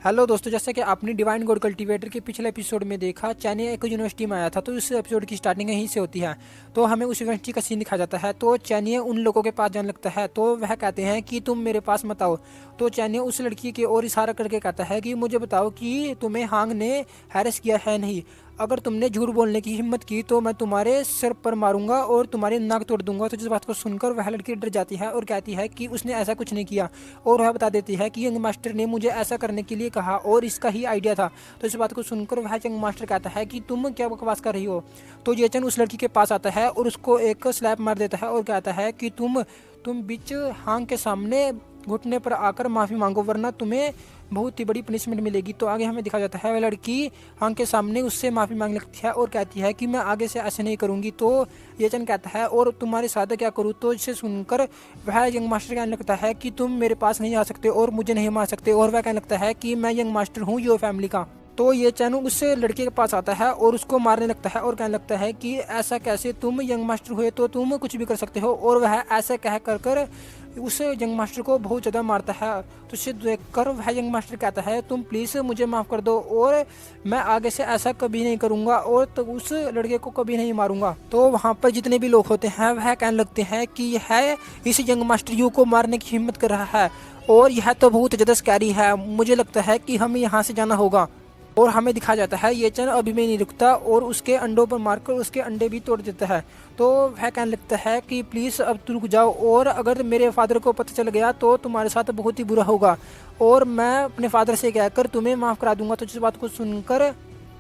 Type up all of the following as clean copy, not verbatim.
Hello दोस्तों, जैसे कि आपने डिवाइन गॉड कल्टीवेटर के पिछले एपिसोड में देखा, चैनिया एक यूनिवर्सिटी में आया था। तो इस एपिसोड की स्टार्टिंग यहीं से होती है। तो हमें उस यूनिवर्सिटी का सीन दिखाया जाता है। तो चैनिया उन लोगों के पास जाने लगता है। तो वह कहते हैं कि तुम मेरे पास मत आओ। तो चैनिया उस लड़की की ओर इशारा करके कहता है कि मुझे बताओ कि तुम्हें हांग ने हैरेस किया है नहीं। अगर तुमने झूठ बोलने की हिम्मत की तो मैं तुम्हारे सिर पर मारूंगा और तुम्हारी नाक तोड़ दूंगा। तो जिस बात को सुनकर वह लड़की डर जाती है और कहती है कि उसने ऐसा कुछ नहीं किया। और वह बता देती है कि यंग मास्टर ने मुझे ऐसा करने के लिए कहा और इसका ही आइडिया था। तो इस बात को सुनकर वह यंग मास्टर कहता है कि तुम क्या बकवास कर रही हो। तो येचन उस लड़की के पास आता है और उसको एक स्लैप मार देता है और कहता है कि तुम बीच हांग के सामने घुटने पर आकर माफ़ी मांगो, वरना तुम्हें बहुत ही बड़ी पनिशमेंट मिलेगी। तो आगे हमें दिखा जाता है वह लड़की हांग के सामने उससे माफ़ी मांग लगती है और कहती है कि मैं आगे से ऐसे नहीं करूँगी। तो येचन कहता है और तुम्हारे साथ क्या करूँ। तो इसे सुनकर वह यंग मास्टर कहने लगता है कि तुम मेरे पास नहीं आ सकते और मुझे नहीं मार सकते। और वह कहने लगता है कि मैं यंग मास्टर हूँ यो फैमिली का। तो ये चैनू उस लड़के के पास आता है और उसको मारने लगता है और कहने लगता है कि ऐसा कैसे, तुम यंग मास्टर हुए तो तुम कुछ भी कर सकते हो। और वह ऐसा कह कर उस यंग मास्टर को बहुत ज़्यादा मारता है। तो उसे देखकर वह यंग मास्टर कहता है तुम प्लीज़ मुझे माफ़ कर दो और मैं आगे से ऐसा कभी नहीं करूँगा और तो उस लड़के को कभी नहीं मारूंगा। तो वहाँ पर जितने भी लोग होते हैं वह कहने लगते हैं कि यह इस यंग मास्टर यू को मारने की हिम्मत कर रहा है और यह तो बहुत ज़्यादा स्कैरी है। मुझे लगता है कि हमें यहाँ से जाना होगा। और हमें दिखाया जाता है ये चन अभी भी नहीं रुकता और उसके अंडों पर मारकर उसके अंडे भी तोड़ देता है। तो वह कहने लगता है कि प्लीज़ अब तुम रुक जाओ और अगर मेरे फादर को पता चल गया तो तुम्हारे साथ बहुत ही बुरा होगा और मैं अपने फादर से कहकर तुम्हें माफ़ करा दूंगा। तो इस बात को सुनकर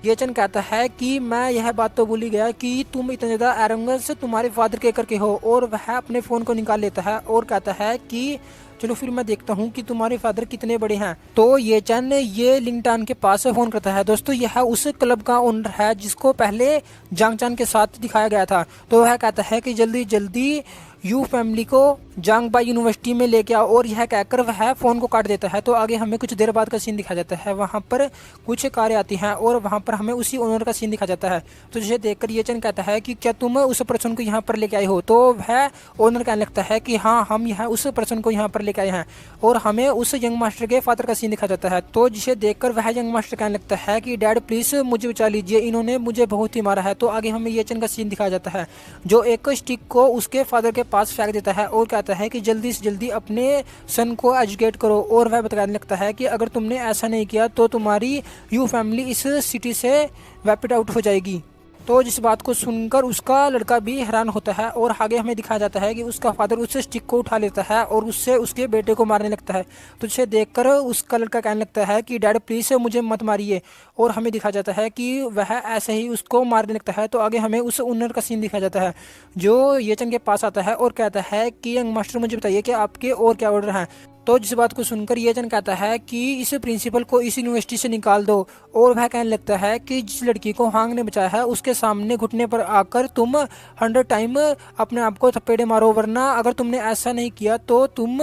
येचन कहता है कि मैं यह बात तो भूल ही गया कि तुम इतना ज़्यादा एरोगेंस तुम्हारे फादर के करके हो। और वह अपने फ़ोन को निकाल लेता है और कहता है कि चलो फिर मैं देखता हूँ कि तुम्हारे फादर कितने बड़े हैं। तो येचन ये लिंगटान के पास फ़ोन करता है। दोस्तों यह उस क्लब का ओनर है जिसको पहले जांगचान के साथ दिखाया गया था। तो वह कहता है कि जल्दी जल्दी यू फैमिली को जांगबा यूनिवर्सिटी में लेके आओ और यह कहकर वह फ़ोन को काट देता है। तो आगे हमें कुछ देर बाद का सीन दिखाया जाता है। वहाँ पर कुछ कारें आती हैं और वहाँ पर हमें उसी ओनर का सीन दिखाया जाता है। तो जिसे देखकर येचन कहता है कि क्या तुम उस पर्सन को यहाँ पर लेके आए हो। तो वह ओनर कहने लगता है कि हाँ, हम यह उस पर्सन को यहाँ पर लेके आए हैं। और हमें उस यंग मास्टर के फादर का सीन दिखाया जाता है। तो जिसे देखकर वह यंग मास्टर कहने लगता है कि डैड प्लीज़ मुझे बचा लीजिए, इन्होंने मुझे बहुत ही मारा है। तो आगे हमें येचन का सीन दिखाया जाता है जो एक स्टिक को उसके फादर के पास फेंक देता है और कहता है कि जल्दी से जल्दी अपने सन को एजुकेट करो। और वह बताने लगता है कि अगर तुमने ऐसा नहीं किया तो तुम्हारी यू फैमिली इस सिटी से वैपिड आउट हो जाएगी। तो जिस बात को सुनकर उसका लड़का भी हैरान होता है और आगे हमें दिखाया जाता है कि उसका फादर उससे स्टिक को उठा लेता है और उससे उसके बेटे को मारने लगता है। तो जिसे देखकर उसका लड़का कहने लगता है कि डैड प्लीज़ मुझे मत मारिए। और हमें दिखाया जाता है कि वह ऐसे ही उसको मारने लगता है। तो आगे हमें उस ओनर का सीन दिखाया जाता है जो येचन के पास आता है और कहता है कि यंग मास्टर मुझे बताइए कि आपके और क्या ऑर्डर हैं। तो जिस बात को सुनकर येचन कहता है कि इस प्रिंसिपल को इस यूनिवर्सिटी से निकाल दो। और वह कहने लगता है कि जिस लड़की को हांग ने बचाया है उसके सामने घुटने पर आकर तुम 100 टाइम अपने आप को थप्पड़े मारो, वरना अगर तुमने ऐसा नहीं किया तो तुम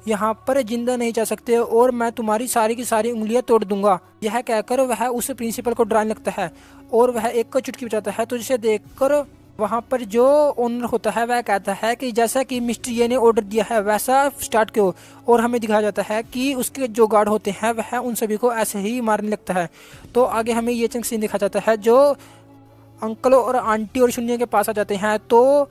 यहाँ पर जिंदा नहीं जा सकते और मैं तुम्हारी सारी की सारी उंगलियां तोड़ दूंगा। यह कहकर वह उस प्रिंसिपल को डराने लगता है और वह एक चुटकी बजाता है। तो जिसे देखकर वहाँ पर जो ओनर होता है वह कहता है कि जैसा कि मिस्टर ये ने ऑर्डर दिया है वैसा स्टार्ट करो। और हमें दिखाया जाता है कि उसके जो गार्ड होते हैं वह उन सभी को ऐसे ही मारने लगता है। तो आगे हमें ये चंग सीन दिखाया जाता है जो अंकल और आंटी और शून्य के पास आ जाते हैं। तो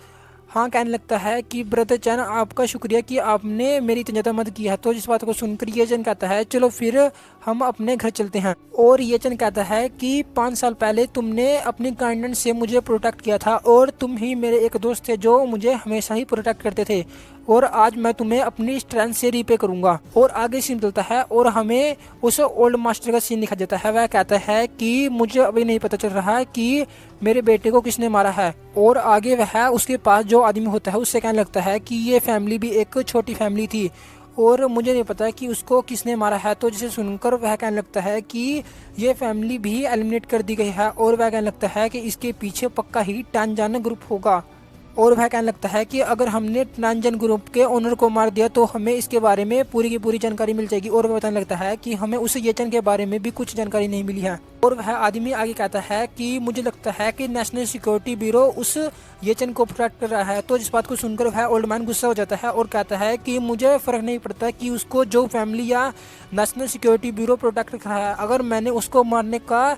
हाँ कहने लगता है कि ब्रदर चैन आपका शुक्रिया कि आपने मेरी इतनी ज़्यादा मदद की है। तो जिस बात को सुनकर ये चन कहता है चलो फिर हम अपने घर चलते हैं। और ये चन कहता है कि 5 साल पहले तुमने अपनी काइंडनेस से मुझे प्रोटेक्ट किया था और तुम ही मेरे एक दोस्त थे जो मुझे हमेशा ही प्रोटेक्ट करते थे और आज मैं तुम्हें अपनी स्ट्रेंथ से रीपे करूंगा। और आगे सीन चलता है और हमें उस ओल्ड मास्टर का सीन दिखा जाता है। वह कहता है कि मुझे अभी नहीं पता चल रहा कि मेरे बेटे को किसने मारा है। और आगे वह उसके पास जो आदमी होता है उससे कहने लगता है कि ये फैमिली भी एक छोटी फैमिली थी और मुझे नहीं पता कि उसको किसने मारा है। तो जिसे सुनकर वह कहने लगता है कि ये फैमिली भी एलिमिनेट कर दी गई है और वह कहने लगता है कि इसके पीछे पक्का ही टांजान ग्रुप होगा। और वह कहने लगता है कि अगर हमने नानजन ग्रुप के ओनर को मार दिया तो हमें इसके बारे में पूरी की पूरी जानकारी मिल जाएगी। और वह बताने लगता है कि हमें उस येचन के बारे में भी कुछ जानकारी नहीं मिली है। और वह आदमी आगे कहता है कि मुझे लगता है कि नेशनल सिक्योरिटी ब्यूरो उस येचन को प्रोटेक्ट कर रहा है। तो जिस बात को सुनकर वह ओल्ड मैन गुस्सा हो जाता है और कहता है कि मुझे फर्क नहीं पड़ता कि उसको जो फैमिली या नेशनल सिक्योरिटी ब्यूरो प्रोटेक्ट कर रहा है, अगर मैंने उसको मारने का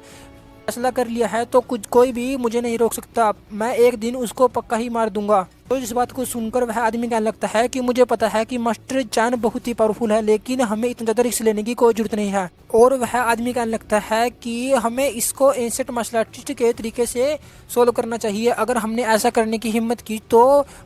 फैसला कर लिया है तो कुछ कोई भी मुझे नहीं रोक सकता। मैं एक दिन उसको पक्का ही मार दूंगा। तो इस बात को सुनकर वह आदमी कहने लगता है कि मुझे पता है कि मास्टर चैन बहुत ही पावरफुल है, लेकिन हमें इतना ज़्यादा रिस्क लेने की कोई जरूरत नहीं है। और वह आदमी कहने लगता है कि हमें इसको एंशिएंट मार्शल आर्टिस्ट के तरीके से सोल्व करना चाहिए। अगर हमने ऐसा करने की हिम्मत की तो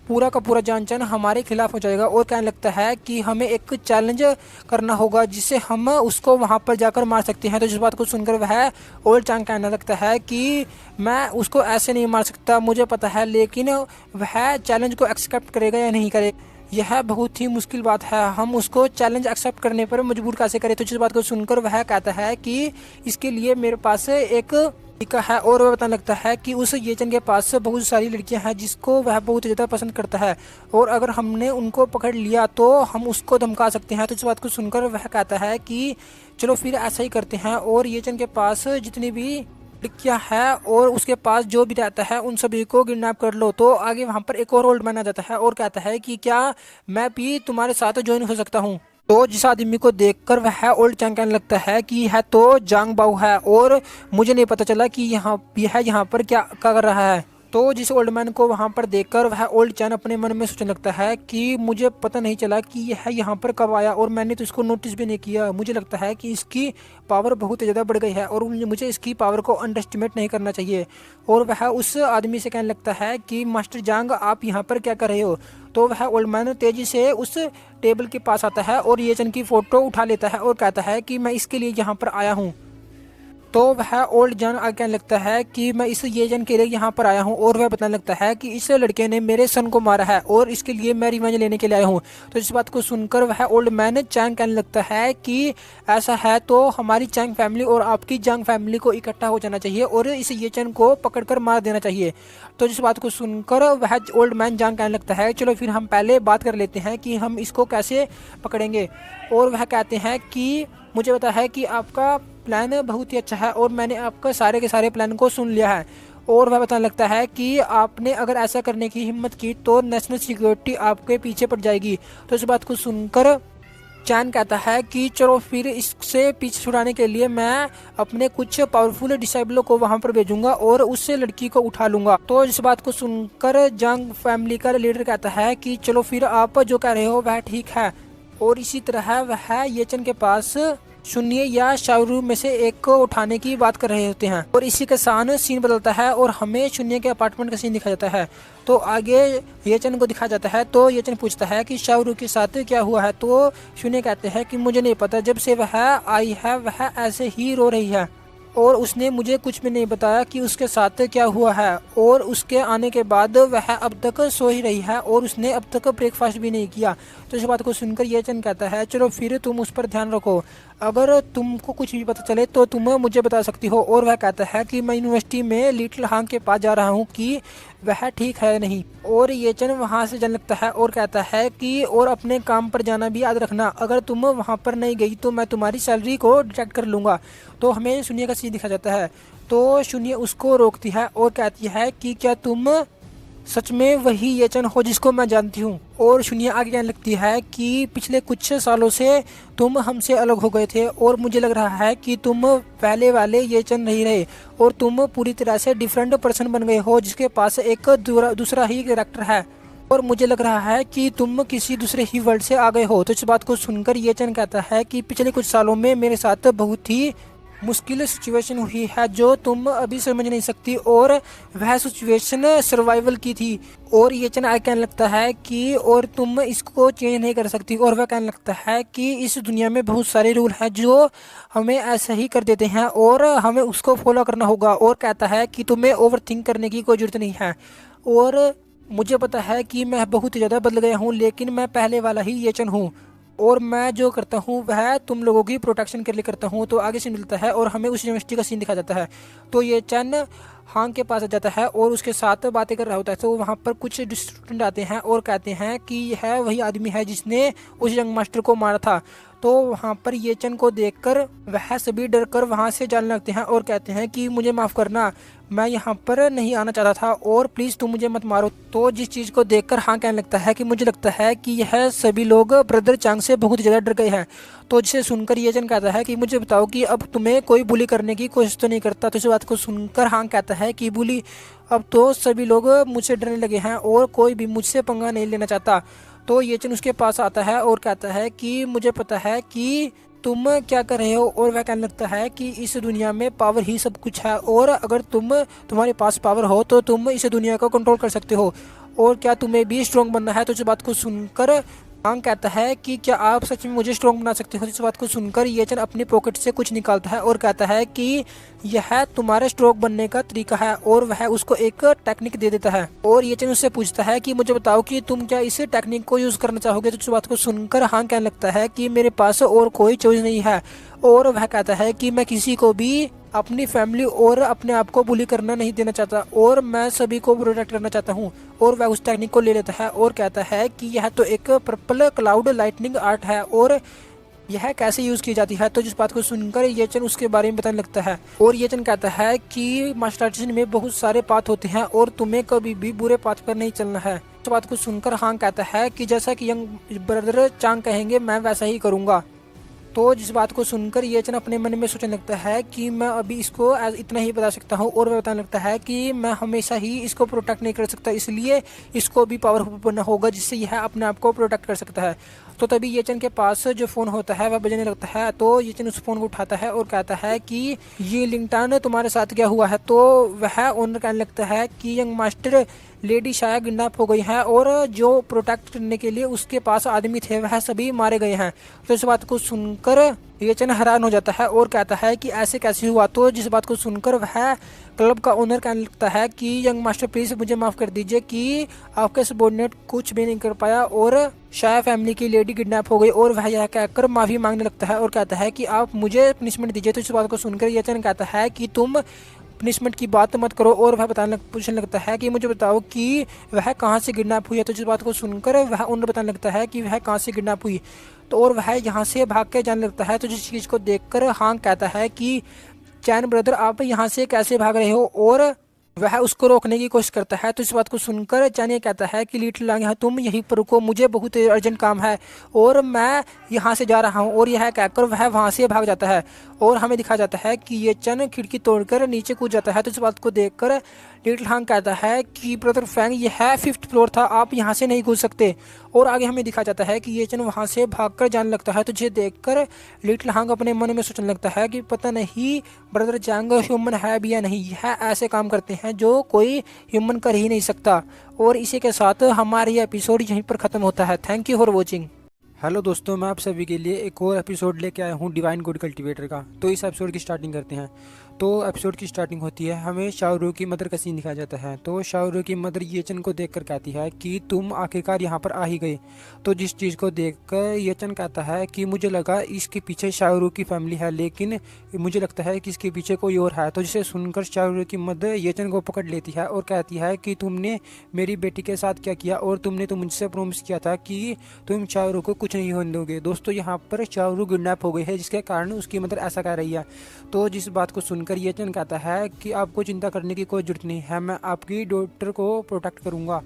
पूरा का पूरा जान चैन हमारे खिलाफ हो जाएगा। और कहने लगता है कि हमें एक चैलेंज करना होगा जिससे हम उसको वहाँ पर जाकर मार सकते हैं। तो जिस बात को सुनकर वह ओल्ड चैन कहने लगता है कि मैं उसको ऐसे नहीं मार सकता, मुझे पता है, लेकिन वह चैलेंज को एक्सेप्ट करेगा या नहीं करेगा यह बहुत ही मुश्किल बात है। हम उसको चैलेंज एक्सेप्ट करने पर मजबूर कैसे करें। तो जिस बात को सुनकर वह कहता है कि इसके लिए मेरे पास एक तरीका है। और वह बताने लगता है कि उस येचन के पास बहुत सारी लड़कियां हैं जिसको वह बहुत ज़्यादा पसंद करता है, और अगर हमने उनको पकड़ लिया तो हम उसको धमका सकते हैं। तो इस बात को सुनकर वह कहता है कि चलो फिर ऐसा ही करते हैं, और येचन के पास जितनी भी लड़कियां है और उसके पास जो भी रहता है उन सभी को किडनैप कर लो। तो आगे वहाँ पर एक और ओल्ड मैन आ जाता है और कहता है कि क्या मैं भी तुम्हारे साथ ज्वाइन हो सकता हूँ। तो जिस आदमी को देखकर वह ओल्ड चैन कहने लगता है कि यह तो जांग बाऊ है और मुझे नहीं पता चला कि यहाँ पर क्या कर रहा है। तो जिस ओल्ड मैन को वहाँ पर देखकर वह ओल्ड चैन अपने मन में सोचने लगता है कि मुझे पता नहीं चला कि यह यहाँ पर कब आया और मैंने तो इसको नोटिस भी नहीं किया। मुझे लगता है कि इसकी पावर बहुत ज़्यादा बढ़ गई है और मुझे इसकी पावर को अंडर एस्टिमेट नहीं करना चाहिए। और वह उस आदमी से कहने लगता है कि मास्टर जांग आप यहाँ पर क्या कर रहे हो। तो वह ओल्ड मैन तेज़ी से उस टेबल के पास आता है और येचन की फ़ोटो उठा लेता है और कहता है कि मैं इसके लिए यहाँ पर आया हूँ। तो वह ओल्ड जन कहने लगता है कि मैं इस येचन के लिए यहाँ पर आया हूँ, और वह बताने लगता है कि इस लड़के ने मेरे सन को मारा है और इसके लिए मैं रिवेंज लेने के लिए आया हूँ। तो इस बात को सुनकर वह ओल्ड मैन चैंग कहने लगता है कि ऐसा है तो हमारी चैंग फैमिली और आपकी जांग फैमिली को इकट्ठा हो जाना चाहिए और इस येचन को पकड़कर मार देना चाहिए। तो जिस बात को सुनकर वह ओल्ड मैन जांग कहने लगता है चलो फिर हम पहले बात कर लेते हैं कि हम इसको कैसे पकड़ेंगे। और वह कहते हैं कि मुझे पता है कि आपका प्लान बहुत ही अच्छा है और मैंने आपका सारे के सारे प्लान को सुन लिया है। और वह बताने लगता है कि आपने अगर ऐसा करने की हिम्मत की तो नेशनल सिक्योरिटी आपके पीछे पड़ जाएगी। तो इस बात को सुनकर चैन कहता है कि चलो फिर इससे पीछे छुड़ाने के लिए मैं अपने कुछ पावरफुल डिसाइबलों को वहां पर भेजूंगा और उससे लड़की को उठा लूंगा। तो इस बात को सुनकर जांग फैमिली का लीडर कहता है कि चलो फिर आप जो कह रहे हो वह ठीक है। और इसी तरह वह येचन के पास शून्य या शाहरुख में से एक को उठाने की बात कर रहे होते हैं। और इसी के साथ सीन बदलता है और हमें शून्य के अपार्टमेंट का सीन दिखाया जाता है। तो आगे येचन को दिखाया जाता है। तो येचन पूछता है कि शाहरुख के साथ क्या हुआ है। तो शून्य कहते हैं कि मुझे नहीं पता, जब से वह आई है वह ऐसे ही रो रही है और उसने मुझे कुछ भी नहीं बताया कि उसके साथ क्या हुआ है। और उसके आने के बाद वह अब तक सो ही रही है और उसने अब तक ब्रेकफास्ट भी नहीं किया। तो इस बात को सुनकर येचन कहता है चलो फिर तुम उस पर ध्यान रखो, अगर तुमको कुछ भी पता चले तो तुम मुझे बता सकती हो। और वह कहता है कि मैं यूनिवर्सिटी में लिटिल हांग के पास जा रहा हूँ कि वह ठीक है नहीं। और येचन वहाँ से जाने लगता है और कहता है कि और अपने काम पर जाना भी याद रखना, अगर तुम वहाँ पर नहीं गई तो मैं तुम्हारी सैलरी को डिडक्ट कर लूँगा। तो हमें शून्य का सीन दिखा जाता है। तो शून्य उसको रोकती है और कहती है कि क्या तुम सच में वही येचन हो जिसको मैं जानती हूँ। और शून्य आगे कहने लगती है कि पिछले कुछ सालों से तुम हमसे अलग हो गए थे और मुझे लग रहा है कि तुम पहले वाले येचन नहीं रहे और तुम पूरी तरह से डिफरेंट पर्सन बन गए हो जिसके पास एक दूसरा ही कैरेक्टर है, और मुझे लग रहा है कि तुम किसी दूसरे ही वर्ल्ड से आ गए हो। तो इस बात को सुनकर येचन कहता है कि पिछले कुछ सालों में मेरे साथ बहुत ही मुश्किल सिचुएशन हुई है जो तुम अभी समझ नहीं सकती, और वह सिचुएशन सर्वाइवल की थी। और येचन आगे कहने लगता है कि और तुम इसको चेंज नहीं कर सकती। और वह कहने लगता है कि इस दुनिया में बहुत सारे रूल हैं जो हमें ऐसा ही कर देते हैं और हमें उसको फॉलो करना होगा। और कहता है कि तुम्हें ओवर थिंक करने की कोई ज़रूरत नहीं है, और मुझे पता है कि मैं बहुत ज़्यादा बदल गया हूँ लेकिन मैं पहले वाला ही येचन हूँ और मैं जो करता हूँ वह तुम लोगों की प्रोटेक्शन के लिए करता हूँ। तो आगे से मिलता है और हमें उस यूनिवर्सिटी का सीन दिखा जाता है। तो ये चैन हांग के पास जाता है और उसके साथ बातें कर रहा होता है। तो वहाँ पर कुछ स्टूडेंट आते हैं और कहते हैं कि यह वही आदमी है जिसने उस यंग मास्टर को मारा था। तो वहाँ पर ये चन को देखकर वह सभी डर कर वहाँ से जाने लगते हैं और कहते हैं कि मुझे माफ़ करना, मैं यहाँ पर नहीं आना चाहता था और प्लीज़ तुम मुझे मत मारो। तो जिस चीज़ को देखकर हाँ कहने लगता है कि मुझे लगता है कि यह सभी लोग ब्रदर चांग से बहुत ज़्यादा डर गए हैं। तो जिसे सुनकर ये चन कहता है कि मुझे बताओ कि अब तुम्हें कोई बुली करने की कोशिश तो नहीं करता। तो इस बात को सुनकर हाँ कहता है कि बुली, अब तो सभी लोग मुझसे डरने लगे हैं और कोई भी मुझसे पंगा नहीं लेना चाहता। तो ये चन उसके पास आता है और कहता है कि मुझे पता है कि तुम क्या कर रहे हो। और वह कहने लगता है कि इस दुनिया में पावर ही सब कुछ है और अगर तुम्हारे पास पावर हो तो तुम इस दुनिया को कंट्रोल कर सकते हो। और क्या तुम्हें भी स्ट्रॉन्ग बनना है। तो इस बात को सुनकर हांग कहता है कि क्या आप सच में मुझे स्ट्रॉन्ग बना सकते हो। इस बात को सुनकर ये चन अपनी पॉकेट से कुछ निकालता है और कहता है कि यह तुम्हारे स्ट्रॉन्ग बनने का तरीका है और वह उसको एक टेक्निक दे देता है। और ये चन उससे पूछता है कि मुझे बताओ कि तुम क्या इस टेक्निक को यूज करना चाहोगे। तो इस बात को सुनकर हांग कहने लगता है कि मेरे पास और कोई चॉइस नहीं है। और वह कहता है कि मैं किसी को भी अपनी फैमिली और अपने आप को बुली करना नहीं देना चाहता और मैं सभी को प्रोटेक्ट करना चाहता हूँ। और वह उस टेक्निक को ले लेता है और कहता है कि यह तो एक पर्पल क्लाउड लाइटनिंग आर्ट है और यह कैसे यूज़ की जाती है। तो जिस बात को सुनकर ये चन उसके बारे में बताने लगता है और ये चन कहता है कि मार्शल आर्टिस्ट में बहुत सारे पाथ होते हैं और तुम्हें कभी भी बुरे पाथ पर नहीं चलना है। इस बात को सुनकर हांग कहता है कि जैसा कि यंग ब्रदर चांग कहेंगे मैं वैसा ही करूँगा। तो जिस बात को सुनकर ये चन अपने मन में सोचने लगता है कि मैं अभी इसको इतना ही बता सकता हूँ। और वह बताने लगता है कि मैं हमेशा ही इसको प्रोटेक्ट नहीं कर सकता, इसलिए इसको भी पावरफुल बनना होगा जिससे यह अपने आप को प्रोटेक्ट कर सकता है। तो तभी ये चन के पास जो फ़ोन होता है वह बजने लगता है। तो ये चन उस फ़ोन को उठाता है और कहता है कि ये लिंगटन तुम्हारे साथ क्या हुआ है। तो वह ओनर कहने लगता है कि यंग मास्टर लेडी शाया किडनैप हो गई है और जो प्रोटेक्ट करने के लिए उसके पास आदमी थे वह सभी मारे गए हैं। तो इस बात को सुनकर ये चन हैरान हो जाता है और कहता है कि ऐसे कैसे हुआ। तो जिस बात को सुनकर वह क्लब का ओनर कहने लगता है कि यंग मास्टर प्लीज़ मुझे माफ़ कर दीजिए कि आपके सबॉर्डिनेट कुछ भी नहीं कर पाया और शाया फैमिली की लेडी किडनैप हो गई। और वह यह कहकर माफ़ी मांगने लगता है और कहता है कि आप मुझे पनिशमेंट दीजिए। तो इस बात को सुनकर ये चन कहता है कि तुम पनिशमेंट की बात मत करो। और वह पूछने लगता है कि मुझे बताओ कि वह कहाँ से किडनैप हुई है। तो जिस बात को सुनकर वह ओनर बताने लगता है कि वह कहाँ से किडनैप हुई। तो और वह यहाँ से भाग के जाने लगता है। तो जिस चीज़ को देखकर हांग कहता है कि चैन ब्रदर आप यहाँ से कैसे भाग रहे हो। और वह उसको रोकने की कोशिश करता है। तो इस बात को सुनकर चैन ये कहता है कि लिटिल लांग तुम यहीं पर रुको, मुझे बहुत अर्जेंट काम है और मैं यहाँ से जा रहा हूँ। और यह कहकर वह वहाँ से भाग जाता है और हमें दिखा जाता है कि ये चन खिड़की तोड़कर नीचे कूद जाता है। तो इस बात को देखकर लिटिल हांग कहता है कि ब्रदर फैंग यह 5th फ्लोर था, आप यहाँ से नहीं कूद सकते। और आगे हमें दिखा जाता है कि ये चन वहाँ से भागकर जाने लगता है। तो जिसे देखकर लिटिल हांग अपने मन में सोचने लगता है कि पता नहीं ब्रदर चांग ह्यूमन है भी या नहीं, यह ऐसे काम करते हैं जो कोई ह्यूमन कर ही नहीं सकता। और इसी के साथ हमारा ये एपिसोड यहीं पर ख़त्म होता है। Thank you for watching. Hello दोस्तों, मैं आप सभी के लिए एक और एपिसोड लेके आया हूँ डिवाइन गुड कल्टीवेटर का। तो इस एपिसोड की स्टार्टिंग करते हैं। तो एपिसोड की स्टार्टिंग होती है, हमें शाओरू की मदर का सीन दिखाया जाता है। तो शाओरू की मदर ये चन को देखकर कहती है कि तुम आखिरकार यहाँ पर आ ही गए। तो जिस चीज़ को देखकर ये चन कहता है कि मुझे लगा इसके पीछे शाओरू की फैमिली है, लेकिन मुझे लगता है कि इसके पीछे कोई और है। तो जिसे सुनकर शाओरू की मदर ये चन को पकड़ लेती है और कहती है कि तुमने मेरी बेटी के साथ क्या किया और तुमने तो मुझसे प्रॉमिस किया था कि तुम शाओरू को कुछ नहीं होने दोगे। दोस्तों यहाँ पर शाओरू किडनैप हो गई है जिसके कारण उसकी मदर ऐसा कह रही है। तो जिस बात को सुनकर ये चन कहता है कि आपको चिंता करने की कोई जरूरत नहीं है, मैं आपकी डॉटर को प्रोटेक्ट करूंगा।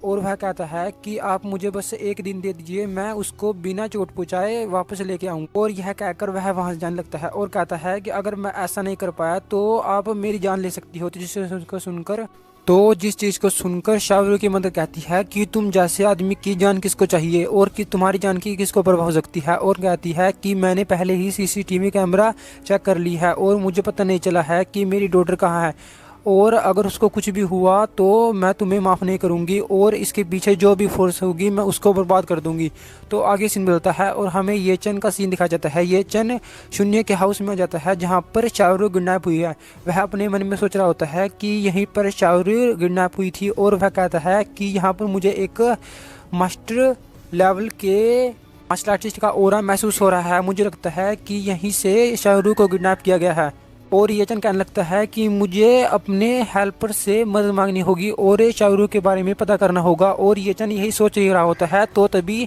और वह कहता है कि आप मुझे बस एक दिन दे दीजिए, मैं उसको बिना चोट पहुँचाए वापस लेके आऊँगा। और यह कहकर वह वहाँ से जाने लगता है और कहता है कि अगर मैं ऐसा नहीं कर पाया तो आप मेरी जान ले सकती हो। तो जिस चीज़ को सुनकर शाओरू की मदर कहती है कि तुम जैसे आदमी की जान किसको चाहिए और कि तुम्हारी जान की किसको परवाह हो सकती है। और कहती है कि मैंने पहले ही CCTV कैमरा चेक कर ली है और मुझे पता नहीं चला है कि मेरी डॉटर कहाँ है, और अगर उसको कुछ भी हुआ तो मैं तुम्हें माफ़ नहीं करूँगी और इसके पीछे जो भी फोर्स होगी मैं उसको बर्बाद कर दूँगी। तो आगे सीन बदलता है और हमें ये चन का सीन दिखाया जाता है। ये चन शून्य के हाउस में जाता है जहाँ पर शाओरू किडनैप हुई है। वह अपने मन में सोच रहा होता है कि यहीं पर शाओरू किडनैप हुई थी और वह कहता है कि यहाँ पर मुझे एक मास्टर लेवल के मार्शल आर्टिस्ट का ऑरा महसूस हो रहा है। मुझे लगता है कि यहीं से शाओरू को किडनैप किया गया है। और ये चन कहने लगता है कि मुझे अपने हेल्पर से मदद मांगनी होगी और शाहरुख के बारे में पता करना होगा। और ये चन यही सोच ही रहा होता है तो तभी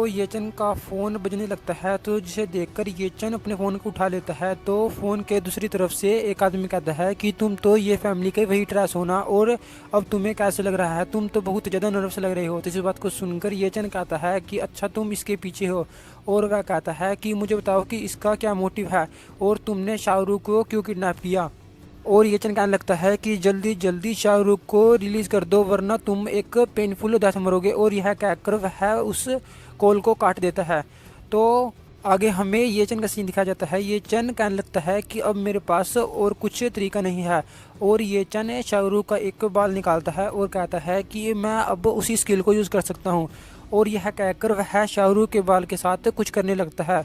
ये चन का फ़ोन बजने लगता है। तो जिसे देखकर ये चन अपने फ़ोन को उठा लेता है। तो फ़ोन के दूसरी तरफ से एक आदमी कहता है कि तुम तो ये फैमिली के वही ट्रेस हो ना, और अब तुम्हें कैसे लग रहा है, तुम तो बहुत ज़्यादा नर्वस लग रहे हो। तो इस बात को सुनकर ये चन कहता है कि अच्छा तुम इसके पीछे हो। और वह कहता है कि मुझे बताओ कि इसका क्या मोटिव है और तुमने शाहरुख को क्यों किडनैप किया। और ये चन कहने लगता है कि जल्दी जल्दी शाहरुख को रिलीज़ कर दो वरना तुम एक पेनफुल डेथ मरोगे। और यह कहकर वह उस कॉल को काट देता है। तो आगे हमें ये चन का सीन दिखाया जाता है। ये चन कहने लगता है कि अब मेरे पास और कुछ तरीका नहीं है। और ये चन शाहरुख का एक बाल निकालता है और कहता है कि मैं अब उसी स्किल को यूज़ कर सकता हूँ। और यह कहकर वह शाहरुख के बाल के साथ कुछ करने लगता है।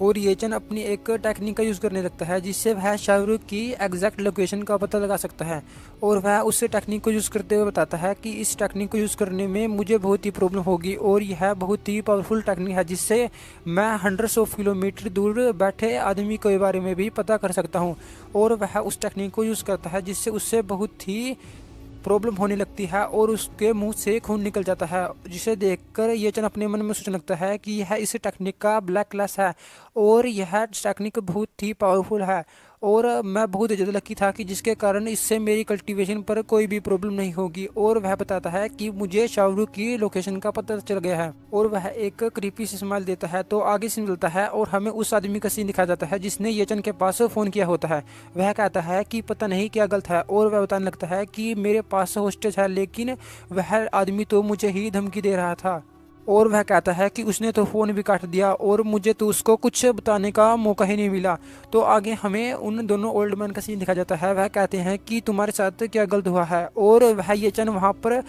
और ये चन अपनी एक टेक्निक का यूज़ करने लगता है जिससे वह शाहरुख की एग्जैक्ट लोकेशन का पता लगा सकता है। और वह उस टेक्निक को यूज़ करते हुए बताता है कि इस टेक्निक को यूज़ करने में मुझे बहुत ही प्रॉब्लम होगी और यह बहुत ही पावरफुल टेक्निक है जिससे मैं हंड्रेड्स ऑफ किलोमीटर दूर बैठे आदमी के बारे में भी पता कर सकता हूँ। और वह उस टेक्निक को यूज़ करता है जिससे उससे बहुत ही प्रॉब्लम होने लगती है और उसके मुंह से खून निकल जाता है। जिसे देखकर ये चन अपने मन में सोचने लगता है कि यह इस टेक्निक का ब्लैक क्लास है और यह टेक्निक बहुत ही पावरफुल है और मैं बहुत ज़्यादा लकी था कि जिसके कारण इससे मेरी कल्टीवेशन पर कोई भी प्रॉब्लम नहीं होगी। और वह बताता है कि मुझे शाहरुख की लोकेशन का पता चल गया है और वह एक क्रीपी से स्माइल देता है। तो आगे से मिलता है और हमें उस आदमी का सीन दिखाया जाता है जिसने ये चन के पास फ़ोन किया होता है। वह कहता है कि पता नहीं क्या गलत है और वह बताने लगता है कि मेरे पास होस्टेज है लेकिन वह आदमी तो मुझे ही धमकी दे रहा था। और वह कहता है कि उसने तो फ़ोन भी काट दिया और मुझे तो उसको कुछ बताने का मौका ही नहीं मिला। तो आगे हमें उन दोनों ओल्ड मैन का सीन दिखा जाता है। वह कहते हैं कि तुम्हारे साथ क्या गलत हुआ है और वह ये चन वहाँ पर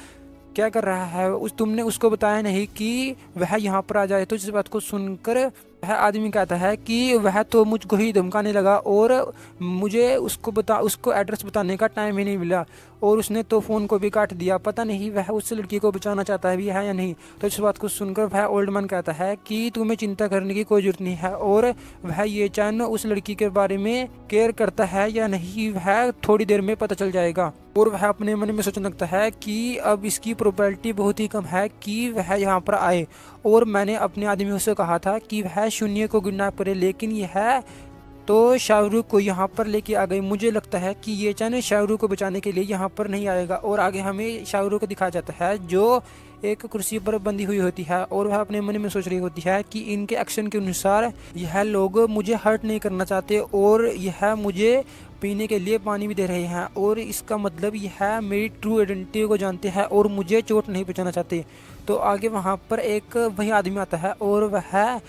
क्या कर रहा है, तुमने उसको बताया नहीं कि वह यहाँ पर आ जाए। तो इस बात को सुनकर वह आदमी कहता है कि वह तो मुझको ही धमकाने लगा और मुझे उसको एड्रेस बताने का टाइम ही नहीं मिला और उसने तो फ़ोन को भी काट दिया। पता नहीं वह उस लड़की को बचाना चाहता भी है या नहीं। तो इस बात को सुनकर वह ओल्ड मैन कहता है कि तुम्हें चिंता करने की कोई ज़रूरत नहीं है और वह ये चैन उस लड़की के बारे में केयर करता है या नहीं वह थोड़ी देर में पता चल जाएगा। और वह अपने मन में सोचने लगता है कि अब इसकी प्रोबेबिलिटी बहुत ही कम है कि वह यहाँ पर आए। और मैंने अपने आदमियों से कहा था कि वह शून्य को किडनैप करे लेकिन यह तो शाहरुख को यहाँ पर लेके आ गई। मुझे लगता है कि ये चैन शाहरुख को बचाने के लिए यहाँ पर नहीं आएगा। और आगे हमें शाहरुख को दिखाया जाता है जो एक कुर्सी पर बंधी हुई होती है और वह अपने मन में सोच रही होती है कि इनके एक्शन के अनुसार यह लोग मुझे हर्ट नहीं करना चाहते और यह मुझे पीने के लिए पानी भी दे रहे हैं और इसका मतलब यह मेरी ट्रू आइडेंटिटी को जानते हैं और मुझे चोट नहीं पहुंचाना चाहते। तो आगे वहाँ पर एक वही आदमी आता है और वह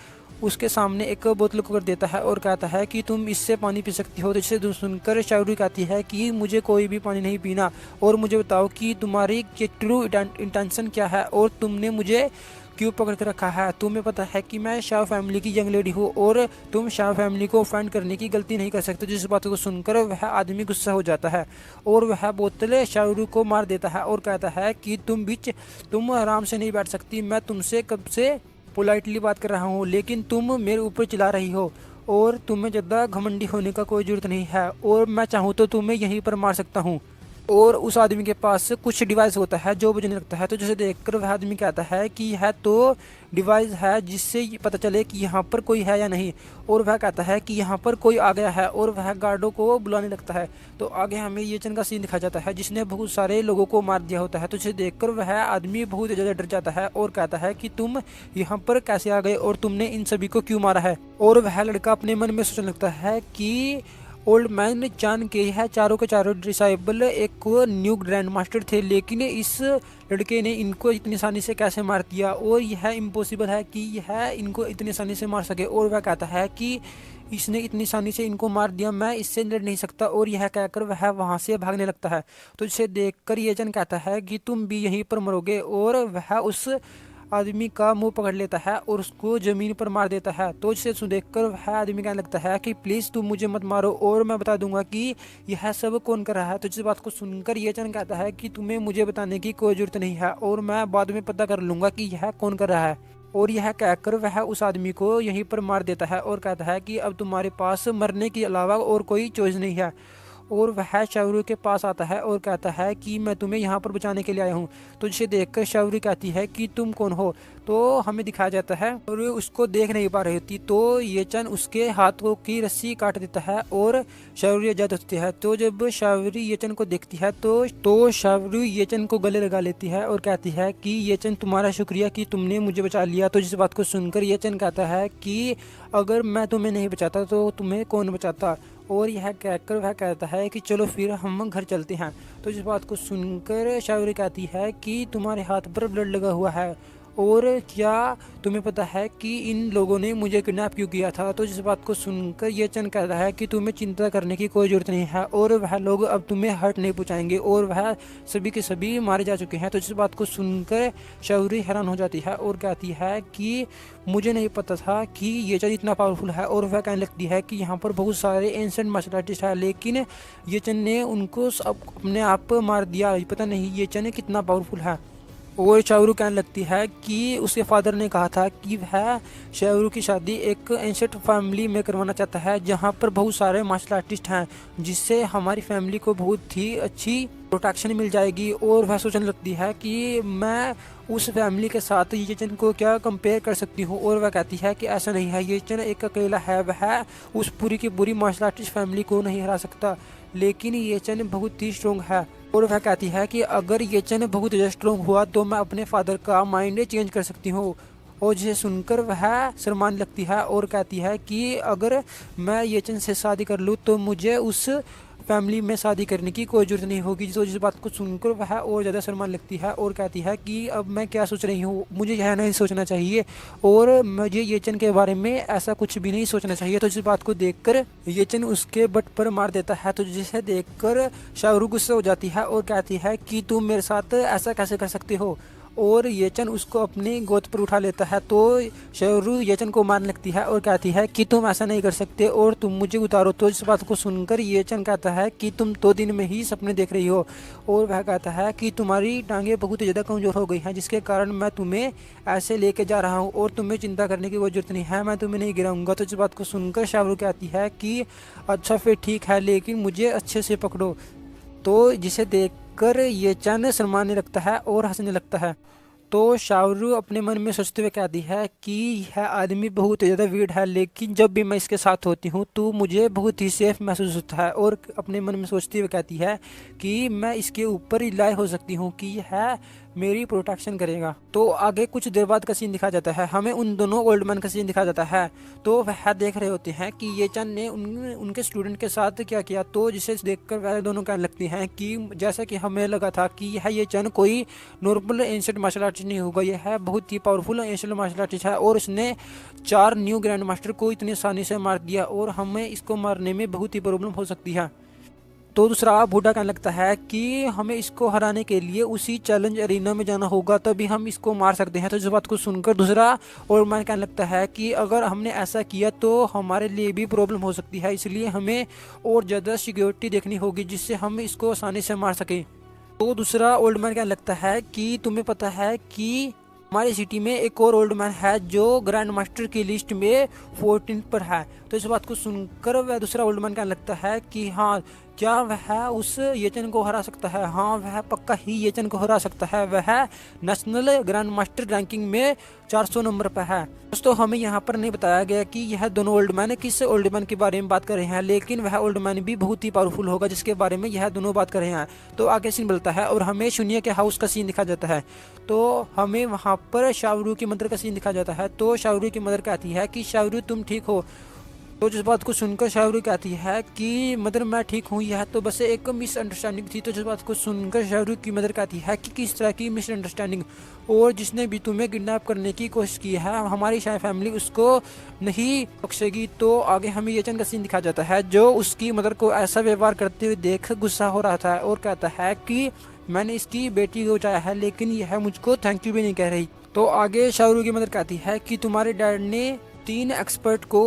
उसके सामने एक बोतल को कर देता है और कहता है कि तुम इससे पानी पी सकती हो। तो इसे सुनकर शाहरुख कहती है कि मुझे कोई भी पानी नहीं पीना और मुझे बताओ कि तुम्हारी ट्रू इंटेंशन क्या है और तुमने मुझे क्यों पकड़ कर रखा है। तुम्हें पता है कि मैं शाह फैमिली की यंग लेडी हूँ और तुम शाह फैमिली को ऑफेंड करने की गलती नहीं कर सकते। जिस बात को सुनकर वह आदमी गुस्सा हो जाता है और वह बोतल शाहरुख को मार देता है और कहता है कि तुम आराम से नहीं बैठ सकती। मैं तुमसे कब से पोलाइटली बात कर रहा हूँ लेकिन तुम मेरे ऊपर चिल्ला रही हो और तुम्हें ज़्यादा घमंडी होने का कोई ज़रूरत नहीं है और मैं चाहूँ तो तुम्हें यहीं पर मार सकता हूँ। और उस आदमी के पास कुछ डिवाइस होता है जो बजने लगता है। तो जिसे देखकर वह आदमी कहता है कि यह तो डिवाइस है जिससे पता चले कि यहाँ पर कोई है या नहीं। और वह कहता है कि यहाँ पर कोई आ गया है और वह गार्डों को बुलाने लगता है। तो आगे हमें ये चन का सीन दिखाया जाता है जिसने बहुत सारे लोगों को मार दिया होता है। तो इसे देखकर वह आदमी बहुत ज़्यादा डर जाता है और कहता है कि तुम यहाँ पर कैसे आ गए और तुमने इन सभी को क्यों मारा है। और वह लड़का अपने मन में सोचने लगता है कि ओल्ड मैन जान के यह चारों के चारों डिसाइबल एक न्यू ग्रैंड मास्टर थे लेकिन इस लड़के ने इनको इतनी आसानी से कैसे मार दिया और यह इम्पॉसिबल है कि यह इनको इतनी आसानी से मार सके। और वह कहता है कि इसने इतनी आसानी से इनको मार दिया, मैं इससे लड़ नहीं सकता। और यह कहकर वह वहाँ से भागने लगता है। तो इसे देखकर ये जन कहता है कि तुम भी यहीं पर मरोगे और वह उस आदमी का मुंह पकड़ लेता है और उसको ज़मीन पर मार देता है। तो इसे देखकर वह आदमी कहने लगता है कि प्लीज़ तुम मुझे मत मारो और मैं बता दूंगा कि यह सब कौन कर रहा है। तो इस बात को सुनकर ये चन कहता है कि तुम्हें मुझे बताने की कोई ज़रूरत नहीं है और मैं बाद में पता कर लूँगा कि यह कौन कर रहा है। और यह कहकर वह उस आदमी को यहीं पर मार देता है और कहता है कि अब तुम्हारे पास मरने के अलावा और कोई चॉइस नहीं है। और वह शावरू के पास आता है और कहता है कि मैं तुम्हें यहाँ पर बचाने के लिए आया हूँ। तो जिसे देखकर शावरू कहती है कि तुम कौन हो। तो हमें दिखाया जाता है और उसको देख नहीं पा रही होती, तो ये चन उसके हाथों की रस्सी काट देता है और शावरू आजाद होती है। तो जब शावरू ये चन को देखती है तो शावरू ये चन को गले लगा लेती है और कहती है कि ये चन तुम्हारा शुक्रिया कि तुमने मुझे बचा लिया। तो जिस बात को सुनकर ये चन कहता है कि अगर मैं तुम्हें नहीं बचाता तो तुम्हें कौन बचाता। और यह कहकर वह कहता है कि चलो फिर हम घर चलते हैं। तो इस बात को सुनकर शावरी कहती है कि तुम्हारे हाथ पर ब्लड लगा हुआ है और क्या तुम्हें पता है कि इन लोगों ने मुझे किडनैप क्यों किया था। तो जिस बात को सुनकर ये चन कहता है कि तुम्हें चिंता करने की कोई ज़रूरत नहीं है और वह लोग अब तुम्हें हर्ट नहीं पहुंचाएंगे और वह सभी के सभी मारे जा चुके हैं। तो जिस बात को सुनकर शावरी हैरान हो जाती है और कहती है कि मुझे नहीं पता था कि ये चन इतना पावरफुल है। और वह कहने लगती है कि यहाँ पर बहुत सारे एंशिएंट मार्शल आर्टिस्ट है, लेकिन ये चन ने उनको सब अपने आप मार दिया। पता नहीं ये चन कितना पावरफुल है। और शावरू कहने लगती है कि उसके फादर ने कहा था कि वह शावरू की शादी एक एंशिएंट फैमिली में करवाना चाहता है जहाँ पर बहुत सारे मार्शल आर्टिस्ट हैं, जिससे हमारी फैमिली को बहुत ही अच्छी प्रोटेक्शन मिल जाएगी। और वह सोचने लगती है कि मैं उस फैमिली के साथ ये चन को क्या कंपेयर कर सकती हूँ। और वह कहती है कि ऐसा नहीं है, ये चन एक अकेला है, वह उस पूरी की पूरी मार्शल आर्टिस्ट फैमिली को नहीं हरा सकता, लेकिन ये चन बहुत ही स्ट्रॉन्ग है। और वह कहती है कि अगर ये चन बहुत ज़्यादा स्ट्रॉन्ग हुआ तो मैं अपने फादर का माइंड चेंज कर सकती हूँ। और जिसे सुनकर वह शर्माने लगती है और कहती है कि अगर मैं ये चन से शादी कर लूँ तो मुझे उस फैमिली में शादी करने की कोई ज़रूरत नहीं होगी। तो जिस बात को सुनकर वह और ज़्यादा शर्माने लगती है और कहती है कि अब मैं क्या सोच रही हूँ, मुझे यह नहीं सोचना चाहिए और मुझे ये चन के बारे में ऐसा कुछ भी नहीं सोचना चाहिए। तो जिस बात को देखकर ये चन उसके बट पर मार देता है। तो जिसे देखकर शाहरुख गुस्सा हो जाती है और कहती है कि तुम मेरे साथ ऐसा कैसे कर सकते हो। और ये चन उसको अपनी गोद पर उठा लेता है। तो शाहरुख ये चन को मारने लगती है और कहती है कि तुम ऐसा नहीं कर सकते और तुम मुझे उतारो। तो इस बात को सुनकर ये चन कहता है कि तुम 2 दिन में ही सपने देख रही हो। और वह कहता है कि तुम्हारी टांगें बहुत ज़्यादा कमज़ोर हो गई हैं, जिसके कारण मैं तुम्हें ऐसे लेके जा रहा हूँ और तुम्हें चिंता करने की कोई ज़रूरत नहीं है, मैं तुम्हें नहीं गिराऊंगा। तो इस बात को सुनकर शाहरुख कहती है कि अच्छा फिर ठीक है, लेकिन मुझे अच्छे से पकड़ो। तो जिसे देखकर ये चन शर्माने लगता है और हंसने लगता है। तो शाहरुख अपने मन में सोचते हुए कहती है कि यह आदमी बहुत ज़्यादा वीर है, लेकिन जब भी मैं इसके साथ होती हूँ तो मुझे बहुत ही सेफ महसूस होता है। और अपने मन में सोचते हुए कहती है कि मैं इसके ऊपर रिलाय हो सकती हूँ कि यह मेरी प्रोटेक्शन करेगा। तो आगे कुछ देर बाद का सीन दिखा जाता है, हमें उन दोनों ओल्ड मैन का सीन दिखा जाता है। तो वह देख रहे होते हैं कि ये चन ने उनके स्टूडेंट के साथ क्या किया। तो जिसे देखकर वह दोनों कहने लगती हैं कि जैसा कि हमें लगा था कि यह ये चन कोई नॉर्मल एंशिएंट मार्शल आर्टिस्ट नहीं होगा, यह बहुत ही पावरफुल एंशिएंट मार्शल आर्टिस्ट है और इसने 4 न्यू ग्रैंड मास्टर को इतनी आसानी से मार दिया और हमें इसको मारने में बहुत ही प्रॉब्लम हो सकती है। तो दूसरा बूढ़ा कहने लगता है कि हमें इसको हराने के लिए उसी चैलेंज एरिना में जाना होगा, तभी हम इसको मार सकते हैं। तो इस बात को सुनकर दूसरा और मैन कहने लगता है कि अगर हमने ऐसा किया तो हमारे लिए भी प्रॉब्लम हो सकती है, इसलिए हमें और ज़्यादा सिक्योरिटी देखनी होगी जिससे हम इसको आसानी से मार सकें। तो दूसरा ओल्ड मैन कहने लगता है कि तुम्हें पता है कि हमारी सिटी में एक और ओल्ड मैन है जो ग्रैंड मास्टर की लिस्ट में 14 पर है। तो इस बात को सुनकर वह दूसरा ओल्ड मैन कहने लगता है कि हाँ, क्या वह उस येचन को हरा सकता है। हाँ, वह पक्का ही येचन को हरा सकता है, वह नेशनल ग्रैंड मास्टर रैंकिंग में 400 नंबर पर है। दोस्तों, हमें यहाँ पर नहीं बताया गया कि यह दोनों ओल्ड मैन किस ओल्ड मैन के बारे में बात कर रहे हैं, लेकिन वह ओल्ड मैन भी बहुत ही पावरफुल होगा जिसके बारे में यह दोनों बात कर रहे हैं। तो आगे सीन मिलता है और हमें शून्य के हाउस का सीन दिखा जाता है। तो हमें वहाँ पर शाहरुख की मदर का सीन दिखा जाता है। तो शाहरुख की मदर कहती है कि शाहरुख तुम ठीक हो। तो जिस बात को सुनकर शाहरुख कहती है कि मदर मैं ठीक हूँ, यह तो बस एक मिसअंडरस्टैंडिंग थी। तो जिस बात को सुनकर शाहरुख की मदर कहती है कि किस तरह की मिसअंडरस्टैंडिंग, और जिसने भी तुम्हें किडनैप करने की कोशिश की है हमारी शायद फैमिली उसको नहीं बख्शेगी। तो आगे हमें ये चंद का सीन दिखा जाता है जो उसकी मदर को ऐसा व्यवहार करते हुए देख गुस्सा हो रहा था और कहता है कि मैंने इसकी बेटी को बचाया है लेकिन यह मुझको थैंक यू भी नहीं कह रही। तो आगे शाहरुख की मदर कहती है कि तुम्हारे डैड ने 3 एक्सपर्ट को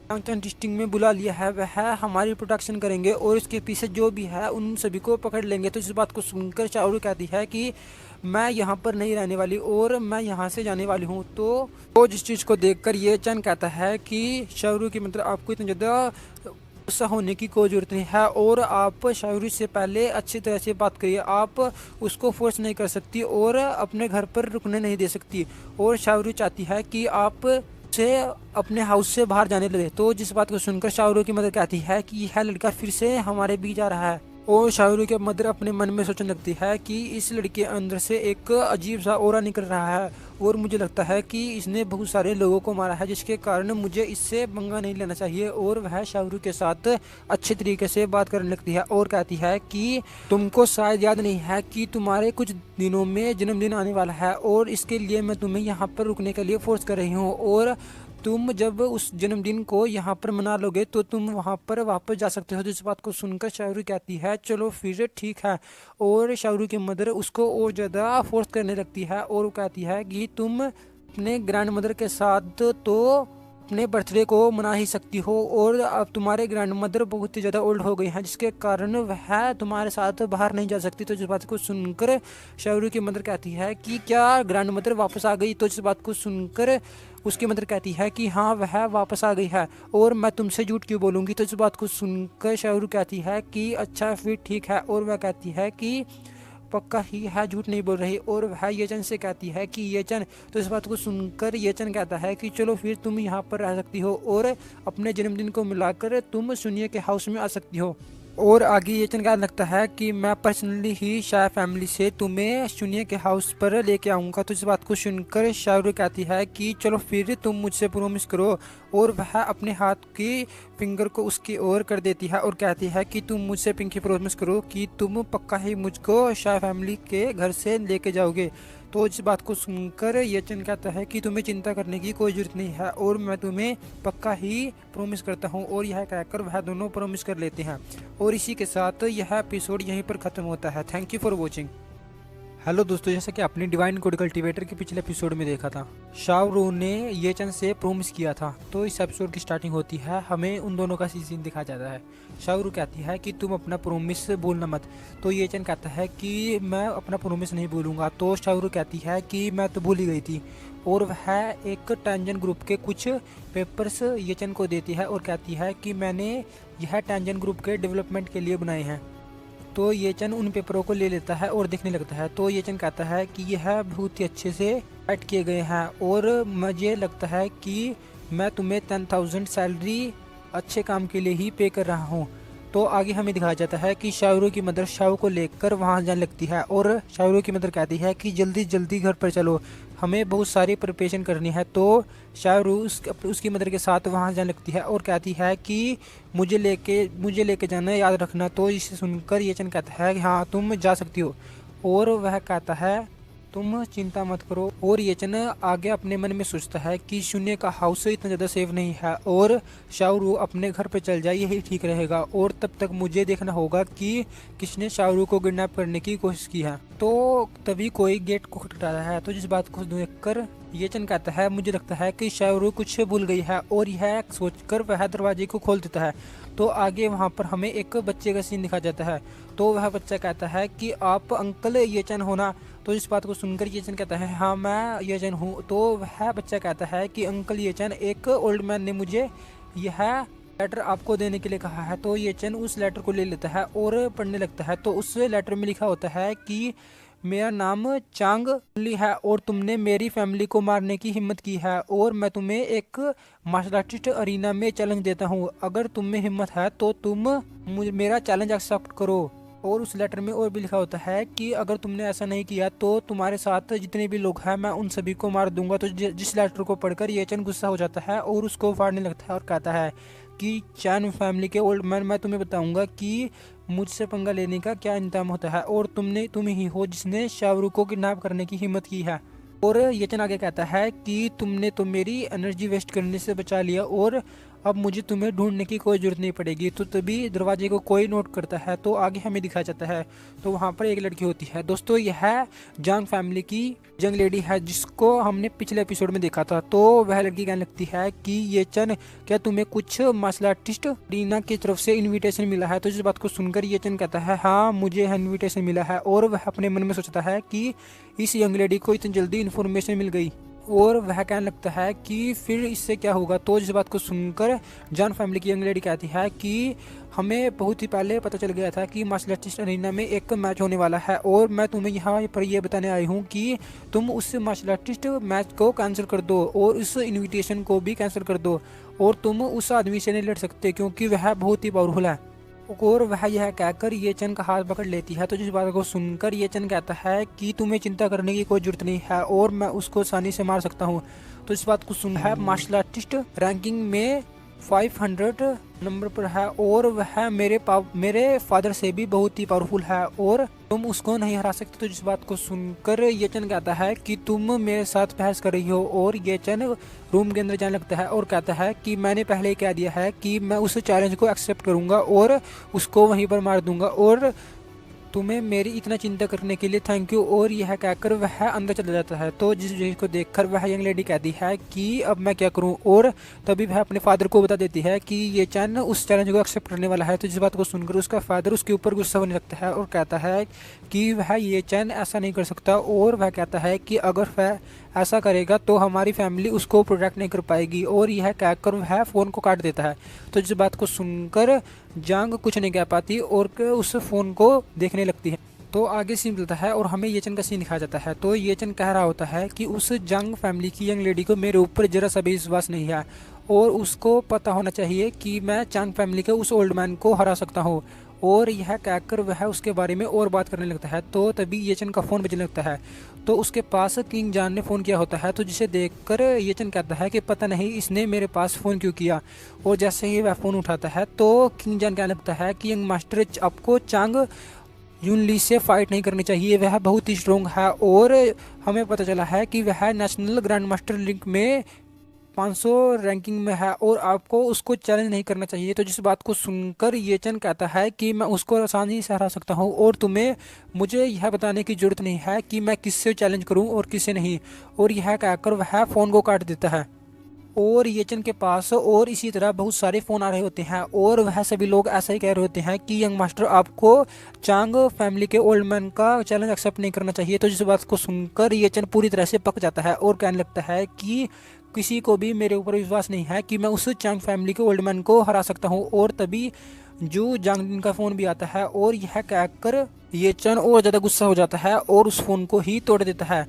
यांगचन डिस्ट्रिक्ट में बुला लिया है, वह हमारी प्रोटेक्शन करेंगे और इसके पीछे जो भी है उन सभी को पकड़ लेंगे। तो इस बात को सुनकर शाहरुख कहती है कि मैं यहाँ पर नहीं रहने वाली और मैं यहाँ से जाने वाली हूँ। तो जिस चीज़ को देखकर ये चन कहता है कि शाहरुख की मतलब आपको इतना ज़्यादा गुस्सा होने की कोई ज़रूरत नहीं है और आप शाहरुख से पहले अच्छी तरह से बात करिए। आप उसको फोर्स नहीं कर सकती और अपने घर पर रुकने नहीं दे सकती। और शाहरुख चाहती है कि आप से अपने हाउस से बाहर जाने लगे। तो जिस बात को सुनकर शाहरुख की मदर कहती है कि यह लड़का फिर से हमारे बीच आ रहा है। और शाहरुख की मदर अपने मन में सोचने लगती है कि इस लड़के के अंदर से एक अजीब सा ऑरा निकल रहा है और मुझे लगता है कि इसने बहुत सारे लोगों को मारा है, जिसके कारण मुझे इससे पंगा नहीं लेना चाहिए। और वह शाहरुख के साथ अच्छे तरीके से बात करने लगती है और कहती है कि तुमको शायद याद नहीं है कि तुम्हारे कुछ दिनों में जन्मदिन आने वाला है और इसके लिए मैं तुम्हें यहाँ पर रुकने के लिए फोर्स कर रही हूँ। और तुम जब उस जन्मदिन को यहाँ पर मना लोगे तो तुम वहाँ पर वापस जा सकते हो। जिस बात को सुनकर शाहरुख कहती है चलो फिर ठीक है। और शाहरुख की मदर उसको और ज़्यादा फोर्स करने लगती है और वो कहती है कि तुम अपने ग्रैंड मदर के साथ तो अपने बर्थडे को मना ही सकती हो और अब तुम्हारे ग्रैंड मदर बहुत ही ज़्यादा ओल्ड हो गई हैं, जिसके कारण वह तुम्हारे साथ बाहर नहीं जा सकती। तो जिस बात को सुनकर शाहरुख की मदर कहती है कि क्या ग्रैंड मदर वापस आ गई। तो इस बात को सुनकर उसकी मदर कहती है कि हाँ वह वापस आ गई है और मैं तुमसे झूठ क्यों बोलूँगी। तो इस बात को सुनकर शाहरुख कहती है कि अच्छा फिर ठीक है। और वह कहती है कि पक्का ही है, झूठ नहीं बोल रही। और वह येचन से कहती है कि येचन, तो इस बात को सुनकर येचन कहता है कि चलो फिर तुम यहाँ पर रह सकती हो और अपने जन्मदिन को मिलाकर तुम सुनिए के हाउस में आ सकती हो। और आगे ये चन क्या लगता है कि मैं पर्सनली ही शाह फैमिली से तुम्हें शून्य के हाउस पर लेके आऊँगा। तो इस बात को सुनकर शाहरुख कहती है कि चलो फिर तुम मुझसे प्रॉमिस करो। और वह अपने हाथ की फिंगर को उसकी ओर कर देती है और कहती है कि तुम मुझसे पिंकी प्रॉमिस करो कि तुम पक्का ही मुझको शाह फैमिली के घर से लेके जाओगे। तो इस बात को सुनकर येचन कहता है कि तुम्हें चिंता करने की कोई ज़रूरत नहीं है और मैं तुम्हें पक्का ही प्रॉमिस करता हूँ। और यह कहकर वह दोनों प्रॉमिस कर लेते हैं और इसी के साथ यह एपिसोड यहीं पर ख़त्म होता है। Thank you for watching. Hello दोस्तों, जैसा कि आपने डिवाइन कोड कल्टीवेटर के पिछले एपिसोड में देखा था, शाहरुख ने येचन से प्रॉमिस किया था। तो इस एपिसोड की स्टार्टिंग होती है, हमें उन दोनों का सीन दिखाया जाता है। शाहरुख कहती है कि तुम अपना प्रॉमिस बोलना मत। तो येचन कहता है कि मैं अपना प्रॉमिस नहीं बोलूँगा। तो शाहरुख कहती है कि मैं तो भूल ही गई थी। और वह एक टैंजन ग्रुप के कुछ पेपर्स येचन को देती है और कहती है कि मैंने यह टैंजन ग्रुप के डेवलपमेंट के लिए बनाए हैं। तो येचन उन पेपरों को ले लेता है और देखने लगता है। तो येचन कहता है कि यह बहुत ही अच्छे से राइट किए गए हैं और मुझे लगता है कि मैं तुम्हें 10,000 सैलरी अच्छे काम के लिए ही पे कर रहा हूँ। तो आगे हमें दिखाया जाता है कि शाहरुख की मदर शाहरुख को लेकर वहाँ जाने लगती है और शाहरुख की मदर कहती है कि जल्दी जल्दी घर पर चलो, हमें बहुत सारी प्रिपरेशन करनी है। तो शाहरुख उसकी मदर के साथ वहाँ जाने लगती है और कहती है कि मुझे लेके जाना, याद रखना। तो इसे सुनकर येचन कहता है कि हाँ तुम जा सकती हो। और वह कहता है तुम चिंता मत करो। और येचन आगे अपने मन में सोचता है कि शून्य का हाउस इतना ज़्यादा सेफ नहीं है और शाहरुख अपने घर पे चल जाए, यही ठीक रहेगा। और तब तक मुझे देखना होगा कि किसने शाहरुख को किडनैप करने की कोशिश की है। तो तभी कोई गेट को खटखटाता है। तो जिस बात को देखकर येचन कहता है मुझे लगता है कि शाहरुख कुछ भूल गई है और यह सोचकर वह दरवाजे को खोल देता है। तो आगे वहाँ पर हमें एक बच्चे का सीन दिखा जाता है। तो वह बच्चा कहता है कि आप अंकल येचन हो ना। तो इस बात को सुनकर येचन कहता है हाँ मैं येचन हूँ। तो वह बच्चा कहता है कि अंकल येचन, एक ओल्ड मैन ने मुझे यह लेटर आपको देने के लिए कहा है। तो येचन उस लेटर को ले लेता है और पढ़ने लगता है। तो उस लेटर में लिखा होता है कि मेरा नाम चांग ली है और तुमने मेरी फैमिली को मारने की हिम्मत की है और मैं तुम्हें एक मार्शल आर्टिस्ट अरीना में चैलेंज देता हूँ। अगर तुम में हिम्मत है तो तुम मेरा चैलेंज एक्सेप्ट करो। और उस लेटर में और भी लिखा होता है कि अगर तुमने ऐसा नहीं किया तो तुम्हारे साथ जितने भी लोग हैं मैं उन सभी को मार दूंगा। तो जिस लेटर को पढ़कर येचन गुस्सा हो जाता है और उसको फाड़ने लगता है और कहता है कि चैन फैमिली के ओल्ड मैन, मैं तुम्हें बताऊंगा कि मुझसे पंगा लेने का क्या इंतजाम होता है और तुम ही हो जिसने शाहरुख को किडनैप करने की हिम्मत की है। और येचन आगे कहता है कि तुमने तो मेरी एनर्जी वेस्ट करने से बचा लिया और अब मुझे तुम्हें ढूंढने की कोई जरूरत नहीं पड़ेगी। तो तभी दरवाजे को कोई नोट करता है, तो आगे हमें दिखाया जाता है तो वहाँ पर एक लड़की होती है। दोस्तों यह जंग फैमिली की यंग लेडी है जिसको हमने पिछले एपिसोड में देखा था। तो वह लड़की कहने लगती है कि ये चन, क्या तुम्हें कुछ मार्शल आर्टिस्ट रीना की तरफ से इनविटेशन मिला है? तो इस बात को सुनकर ये चन कहता है हाँ मुझे इनविटेशन मिला है। और वह अपने मन में सोचता है कि इस यंग लेडी को इतनी जल्दी इन्फॉर्मेशन मिल गई, और वह कहने लगता है कि फिर इससे क्या होगा। तो इस बात को सुनकर जॉन फैमिली की यंग लेडी कहती है कि हमें बहुत ही पहले पता चल गया था कि मार्शल आर्टिस्ट अरीना में एक मैच होने वाला है, और मैं तुम्हें यहाँ पर यह बताने आई हूँ कि तुम उस मार्शल आर्टिस्ट मैच को कैंसिल कर दो और उस इनविटेशन को भी कैंसिल कर दो, और तुम उस आदमी से नहीं लड़ सकते क्योंकि वह बहुत ही पावरफुल है। और वह यह कहकर ये चन का हाथ पकड़ लेती है। तो जिस बात को सुनकर ये चन कहता है कि तुम्हें चिंता करने की कोई जरूरत नहीं है और मैं उसको आसानी से मार सकता हूँ। तो इस बात को सुन है मार्शल आर्टिस्ट रैंकिंग में 500 नंबर पर है, और वह मेरे फादर से भी बहुत ही पावरफुल है और तुम उसको नहीं हरा सकते। तो जिस बात को सुनकर ये चन कहता है कि तुम मेरे साथ बहस कर रही हो, और ये चन रूम के अंदर जाने लगता है और कहता है कि मैंने पहले ही कह दिया है कि मैं उस चैलेंज को एक्सेप्ट करूंगा और उसको वहीं पर मार दूंगा, और तुम्हें मेरी इतना चिंता करने के लिए थैंक यू। और यह कहकर वह अंदर चला जाता है। तो जिस चीज को देखकर वह यंग लेडी कहती है कि अब मैं क्या करूं, और तभी वह अपने फादर को बता देती है कि ये चैन उस चैलेंज को एक्सेप्ट करने वाला है। तो जिस बात को सुनकर उसका फादर उसके ऊपर गुस्सा होने लगता है और कहता है कि वह ये चैन ऐसा नहीं कर सकता, और वह कहता है कि अगर वह ऐसा करेगा तो हमारी फैमिली उसको प्रोटेक्ट नहीं कर पाएगी, और यह कहकर वह फ़ोन को काट देता है। तो जिस बात को सुनकर जंग कुछ नहीं कह पाती और उस फ़ोन को देखने लगती है। तो आगे सीन मिलता है और हमें येचन का सीन दिखाया जाता है। तो येचन कह रहा होता है कि उस जंग फैमिली की यंग लेडी को मेरे ऊपर जरा सा भी विश्वास नहीं है, और उसको पता होना चाहिए कि मैं चांग फैमिली के उस ओल्ड मैन को हरा सकता हूँ। और यह कहकर वह उसके बारे में और बात करने लगता है। तो तभी येचन का फ़ोन बजने लगता है। तो उसके पास किंग जॉन ने फ़ोन किया होता है। तो जिसे देखकर येचन कहता है कि पता नहीं इसने मेरे पास फ़ोन क्यों किया। और जैसे ही वह फ़ोन उठाता है तो किंग जॉन कहने लगता है कि यंग मास्टर आपको चांग यूनली से फाइट नहीं करनी चाहिए, वह बहुत ही स्ट्रोंग है, और हमें पता चला है कि वह नेशनल ग्रैंड मास्टर लीग में 500 रैंकिंग में है और आपको उसको चैलेंज नहीं करना चाहिए। तो जिस बात को सुनकर येचन कहता है कि मैं उसको आसानी से हरा सकता हूँ, और तुम्हें मुझे यह बताने की जरूरत नहीं है कि मैं किससे चैलेंज करूँ और किससे नहीं। और यह कहकर वह फ़ोन को काट देता है। और येचन के पास और इसी तरह बहुत सारे फ़ोन आ रहे होते हैं, और वह सभी लोग ऐसा ही कह रहे होते हैं कि यंग मास्टर आपको चांग फैमिली के ओल्ड मैन का चैलेंज एक्सेप्ट नहीं करना चाहिए। तो जिस बात को सुनकर येचन पूरी तरह से पक जाता है और कहने लगता है कि किसी को भी मेरे ऊपर विश्वास नहीं है कि मैं उस चांग फैमिली के ओल्ड मैन को हरा सकता हूँ। और तभी जो जांगडिन का फ़ोन भी आता है, और यह कहकर येचन और ज़्यादा गुस्सा हो जाता है और उस फ़ोन को ही तोड़ देता है।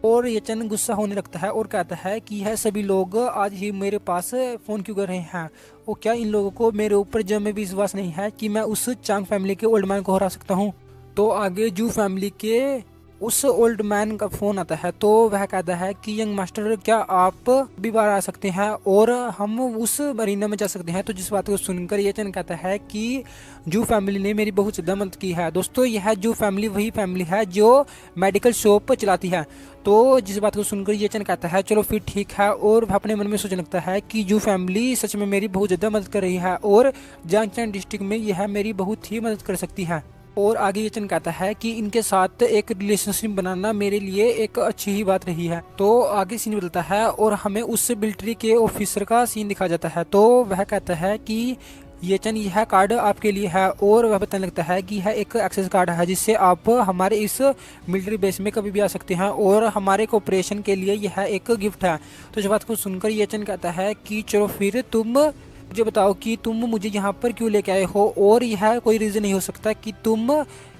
और येचन गुस्सा होने लगता है और कहता है कि यह सभी लोग आज ही मेरे पास फ़ोन क्यों कर रहे हैं, और क्या इन लोगों को मेरे ऊपर जब में भी विश्वास नहीं है कि मैं उस चांग फैमिली के ओल्ड मैन को हरा सकता हूँ। तो आगे जू फैमिली के उस ओल्ड मैन का फ़ोन आता है। तो वह कहता है कि यंग मास्टर क्या आप भी बाहर आ सकते हैं और हम उस अरीना में जा सकते हैं। तो जिस बात को सुनकर येचन कहता है कि जू फैमिली ने मेरी बहुत ज़्यादा मदद की है। दोस्तों यह जू फैमिली वही फैमिली है जो मेडिकल शॉप चलाती है। तो जिस बात को सुनकर येचन कहता है चलो फिर ठीक है, और वह अपने मन में सोचने लगता है कि जू फैमिली सच में मेरी बहुत ज़्यादा मदद कर रही है और जांगचैन डिस्ट्रिक्ट में यह मेरी बहुत ही मदद कर सकती है। और आगे येचन कहता है कि इनके साथ एक रिलेशनशिप बनाना मेरे लिए एक अच्छी ही बात रही है। तो आगे सीन बदलता है और हमें उस मिलिट्री के ऑफिसर का सीन दिखा जाता है। तो वह कहता है कि येचन यह कार्ड आपके लिए है, और वह बताने लगता है कि यह एक एक्सेस कार्ड है जिससे आप हमारे इस मिलिट्री बेस में कभी भी आ सकते हैं, और हमारे कोऑपरेशन के लिए यह एक गिफ्ट है। तो इस बात को सुनकर येचन कहता है कि चलो फिर तुम मुझे बताओ कि तुम मुझे यहाँ पर क्यों लेके आए हो, और यह कोई रीज़न नहीं हो सकता कि तुम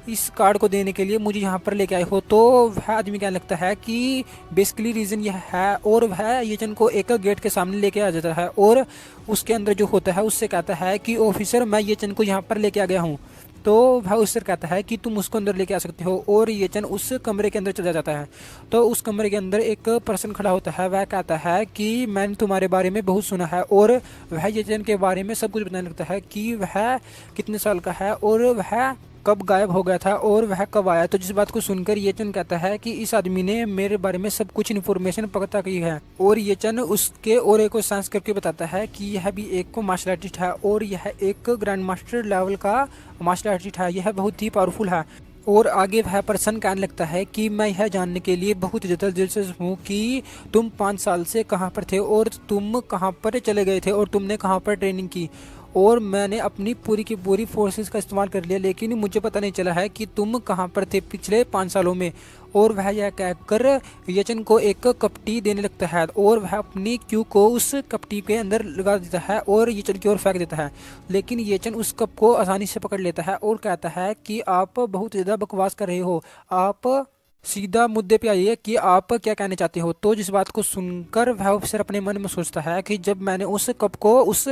इस कार्ड को देने के लिए मुझे यहाँ पर लेके आए हो। तो वह आदमी कहने लगता है कि बेसिकली रीज़न यह है, और वह येचन को एक गेट के सामने लेके आ जाता है और उसके अंदर जो होता है उससे कहता है कि ऑफिसर मैं येचन को यहाँ पर लेके आ गया हूँ। तो वह उससे कहता है कि तुम उसको अंदर लेके आ सकते हो, और येचन उस कमरे के अंदर चला जाता है। तो उस कमरे के अंदर एक पर्सन खड़ा होता है। वह कहता है कि मैंने तुम्हारे बारे में बहुत सुना है, और वह येचन के बारे में सब कुछ बताने लगता है कि वह कितने साल का है और वह कब गायब हो गया था और वह कब आया। तो जिस बात को सुनकर ये चन कहता है कि इस आदमी ने मेरे बारे में सब कुछ इन्फॉर्मेशन पता की है। और ये चन उसके और एक को सांस करके बताता है कि यह भी एक को मार्शल आर्टिस्ट है और यह एक ग्रैंड मास्टर लेवल का मार्शल आर्टिस्ट है, यह बहुत ही पावरफुल है। और आगे वह पर्सन कहने लगता है कि मैं यह जानने के लिए बहुत ज़्यादा दिलचस्प हूँ कि तुम 5 साल से कहाँ पर थे और तुम कहाँ पर चले गए थे और तुमने कहाँ पर ट्रेनिंग की। और मैंने अपनी पूरी की पूरी फोर्सेस का इस्तेमाल कर लिया, लेकिन मुझे पता नहीं चला है कि तुम कहाँ पर थे पिछले 5 सालों में। और वह यह कहकर येचन को एक कपटी देने लगता है और वह अपनी क्यू को उस कपटी के अंदर लगा देता है और येचन की ओर फेंक देता है। लेकिन येचन उस कप को आसानी से पकड़ लेता है और कहता है कि आप बहुत ज़्यादा बकवास कर रहे हो, आप सीधा मुद्दे पे आइए कि आप क्या कहना चाहते हो। तो जिस बात को सुनकर वह ऑफिसर अपने मन में सोचता है कि जब मैंने उस कप को उस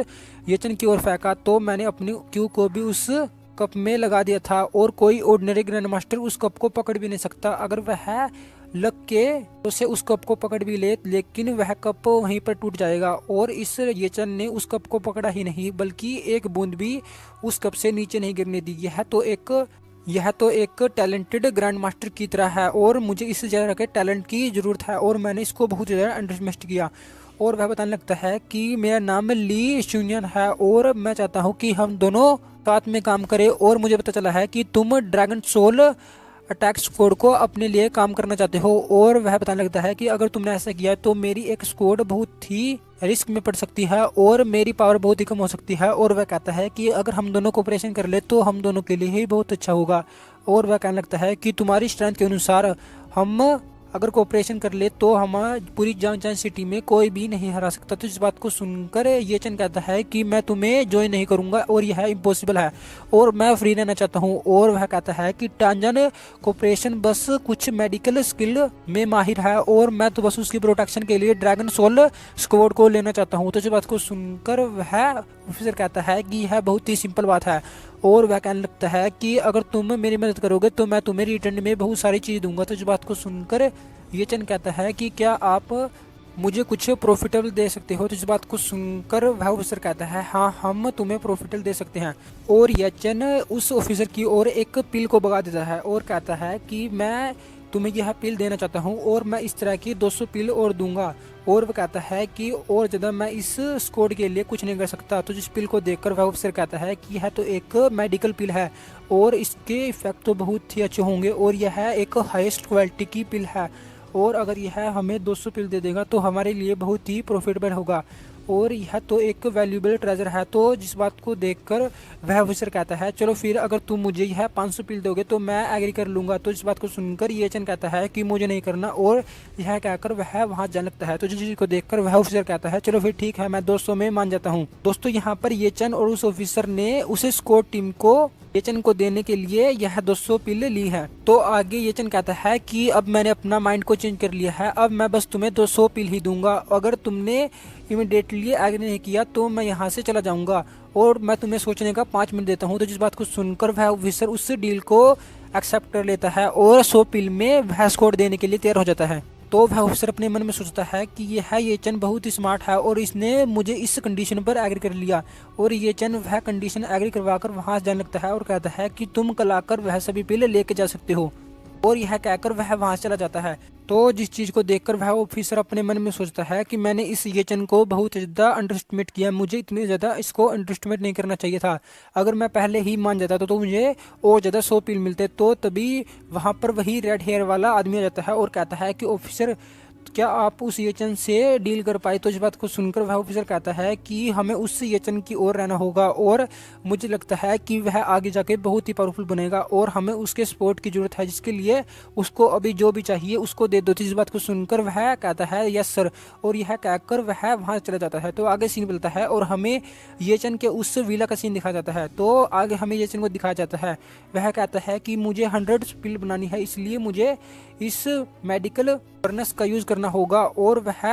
येचन की ओर फेंका तो मैंने अपनी क्यू को भी उस कप में लगा दिया था और कोई ऑर्डिनरी ग्रैंड मास्टर उस कप को पकड़ भी नहीं सकता। अगर वह लग के उसे उस कप को पकड़ भी ले, लेकिन वह कप वहीं पर टूट जाएगा। और इस येचन ने उस कप को पकड़ा ही नहीं बल्कि एक बूंद भी उस कप से नीचे नहीं गिरने दी। यह तो एक टैलेंटेड ग्रैंड मास्टर की तरह है और मुझे इस जगह के टैलेंट की ज़रूरत है और मैंने इसको बहुत ज़्यादा अंडरएस्टिमेट किया। और वह बताने लगता है कि मेरा नाम ली शुनियन है और मैं चाहता हूँ कि हम दोनों साथ में काम करें। और मुझे पता चला है कि तुम ड्रैगन सोल अटैक स्क्वाड को अपने लिए काम करना चाहते हो। और वह बताने लगता है कि अगर तुमने ऐसा किया तो मेरी एक स्क्वाड बहुत ही रिस्क में पड़ सकती है और मेरी पावर बहुत ही कम हो सकती है। और वह कहता है कि अगर हम दोनों कोऑपरेशन कर ले तो हम दोनों के लिए ही बहुत अच्छा होगा। और वह कहने लगता है कि तुम्हारी स्ट्रेंथ के अनुसार हम अगर कोऑपरेशन कर ले तो हमारा पूरी जान सिटी में कोई भी नहीं हरा सकता। तो इस बात को सुनकर ये चन कहता है कि मैं तुम्हें ज्वाइन नहीं करूंगा और यह इम्पॉसिबल है और मैं फ्री रहना चाहता हूं। और वह कहता है कि टांजन कोऑपरेशन बस कुछ मेडिकल स्किल में माहिर है और मैं तो बस उसकी प्रोटेक्शन के लिए ड्रैगन सोल स्क्वाड को लेना चाहता हूँ। तो इस बात को सुनकर वह ऑफिसर कहता है कि यह बहुत ही सिंपल बात है। और वह कहने लगता है कि अगर तुम मेरी मदद करोगे तो मैं तुम्हें रिटर्न में बहुत सारी चीज़ दूंगा। तो इस बात को सुनकर ये चन कहता है कि क्या आप मुझे कुछ प्रॉफिटेबल दे सकते हो। तो इस बात को सुनकर वह ऑफिसर कहता है हाँ, हम तुम्हें प्रॉफिटेबल दे सकते हैं। और ये चन उस ऑफिसर की ओर एक पिल को भगा देता है और कहता है कि मैं तुम्हें यह पिल देना चाहता हूँ और मैं इस तरह की 200 पिल और दूंगा। और वह कहता है कि और ज़्यादा मैं इस स्क्वाड के लिए कुछ नहीं कर सकता। तो जिस पिल को देखकर वह ऑफिसर कहता है कि यह तो एक मेडिकल पिल है और इसके इफेक्ट तो बहुत ही अच्छे होंगे और यह एक हाईएस्ट क्वालिटी की पिल है और अगर यह हमें 200 पिल दे देगा तो हमारे लिए बहुत ही प्रॉफिटेबल होगा और यह तो एक वैल्यूएबल ट्रेजर है। तो जिस बात को देखकर वह ऑफिसर कहता है चलो फिर अगर तुम मुझे यह 500 पिल दोगे तो मैं एग्री कर लूँगा। तो इस बात को सुनकर ये चन कहता है कि मुझे नहीं करना और यह कहकर वह वहाँ जाने लगता है। तो जिस चीज़ को देखकर वह ऑफिसर कहता है चलो फिर ठीक है, मैं 200 में मान जाता हूँ। दोस्तों यहाँ पर ये चन और उस ऑफिसर ने उस स्क्वाड टीम को येचन को देने के लिए यह 200 पिल ली है। तो आगे येचन कहता है कि अब मैंने अपना माइंड को चेंज कर लिया है, अब मैं बस तुम्हें 200 पिल ही दूंगा। अगर तुमने इमीडिएटली एग्री नहीं किया तो मैं यहाँ से चला जाऊंगा और मैं तुम्हें सोचने का 5 मिनट देता हूँ। तो जिस बात को सुनकर वह ऑफिसर उस डील को एक्सेप्ट कर लेता है और 100 पिल में वह स्क्वाड देने के लिए तैयार हो जाता है। तो वह ऑफिसर अपने मन में सोचता है कि यह ये चन बहुत ही स्मार्ट है और इसने मुझे इस कंडीशन पर एग्री कर लिया। और ये चन वह कंडीशन एग्री करवाकर वहाँ जाने लगता है और कहता है कि तुम कल आकर वह सभी पिल लेके जा सकते हो। और यह कहकर वह वहाँ चला जाता है। तो जिस चीज़ को देखकर वह ऑफिसर अपने मन में सोचता है कि मैंने इस येचन को बहुत ज़्यादा अंडरएस्टिमेट किया, मुझे इतनी ज़्यादा इसको अंडरएस्टिमेट नहीं करना चाहिए था। अगर मैं पहले ही मान जाता तो मुझे और ज़्यादा 100 पिल मिलते। तो तभी वहाँ पर वही रेड हेयर वाला आदमी आ जाता है और कहता है कि ऑफिसर क्या आप उस येचन से डील कर पाए। तो इस बात को सुनकर वह ऑफिसर कहता है कि हमें उस येचन की ओर रहना होगा और मुझे लगता है कि वह आगे जाके बहुत ही पावरफुल बनेगा और हमें उसके सपोर्ट की ज़रूरत है, जिसके लिए उसको अभी जो भी चाहिए उसको दे दो। तो इस बात को सुनकर वह कहता है यस सर और यह कहकर वह वहाँ चला जाता है। तो आगे सीन मिलता है और हमें येचन के उस विला का सीन दिखाया जाता है। तो आगे हमें येचन को दिखाया जाता है, वह कहता है कि मुझे 100 पिल बनानी है, इसलिए मुझे इस मेडिकल फर्नेस का यूज़ करना होगा और वह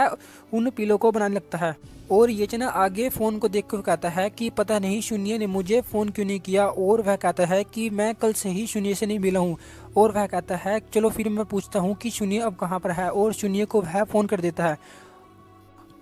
उन पिलों को बनाने लगता है। और ये चना आगे फ़ोन को देख कर कहता है कि पता नहीं शून्य ने मुझे फ़ोन क्यों नहीं किया। और वह कहता है कि मैं कल से ही शून्य से नहीं मिला हूँ। और वह कहता है चलो फिर मैं पूछता हूँ कि शून्य अब कहाँ पर है और शून्य को वह फ़ोन कर देता है।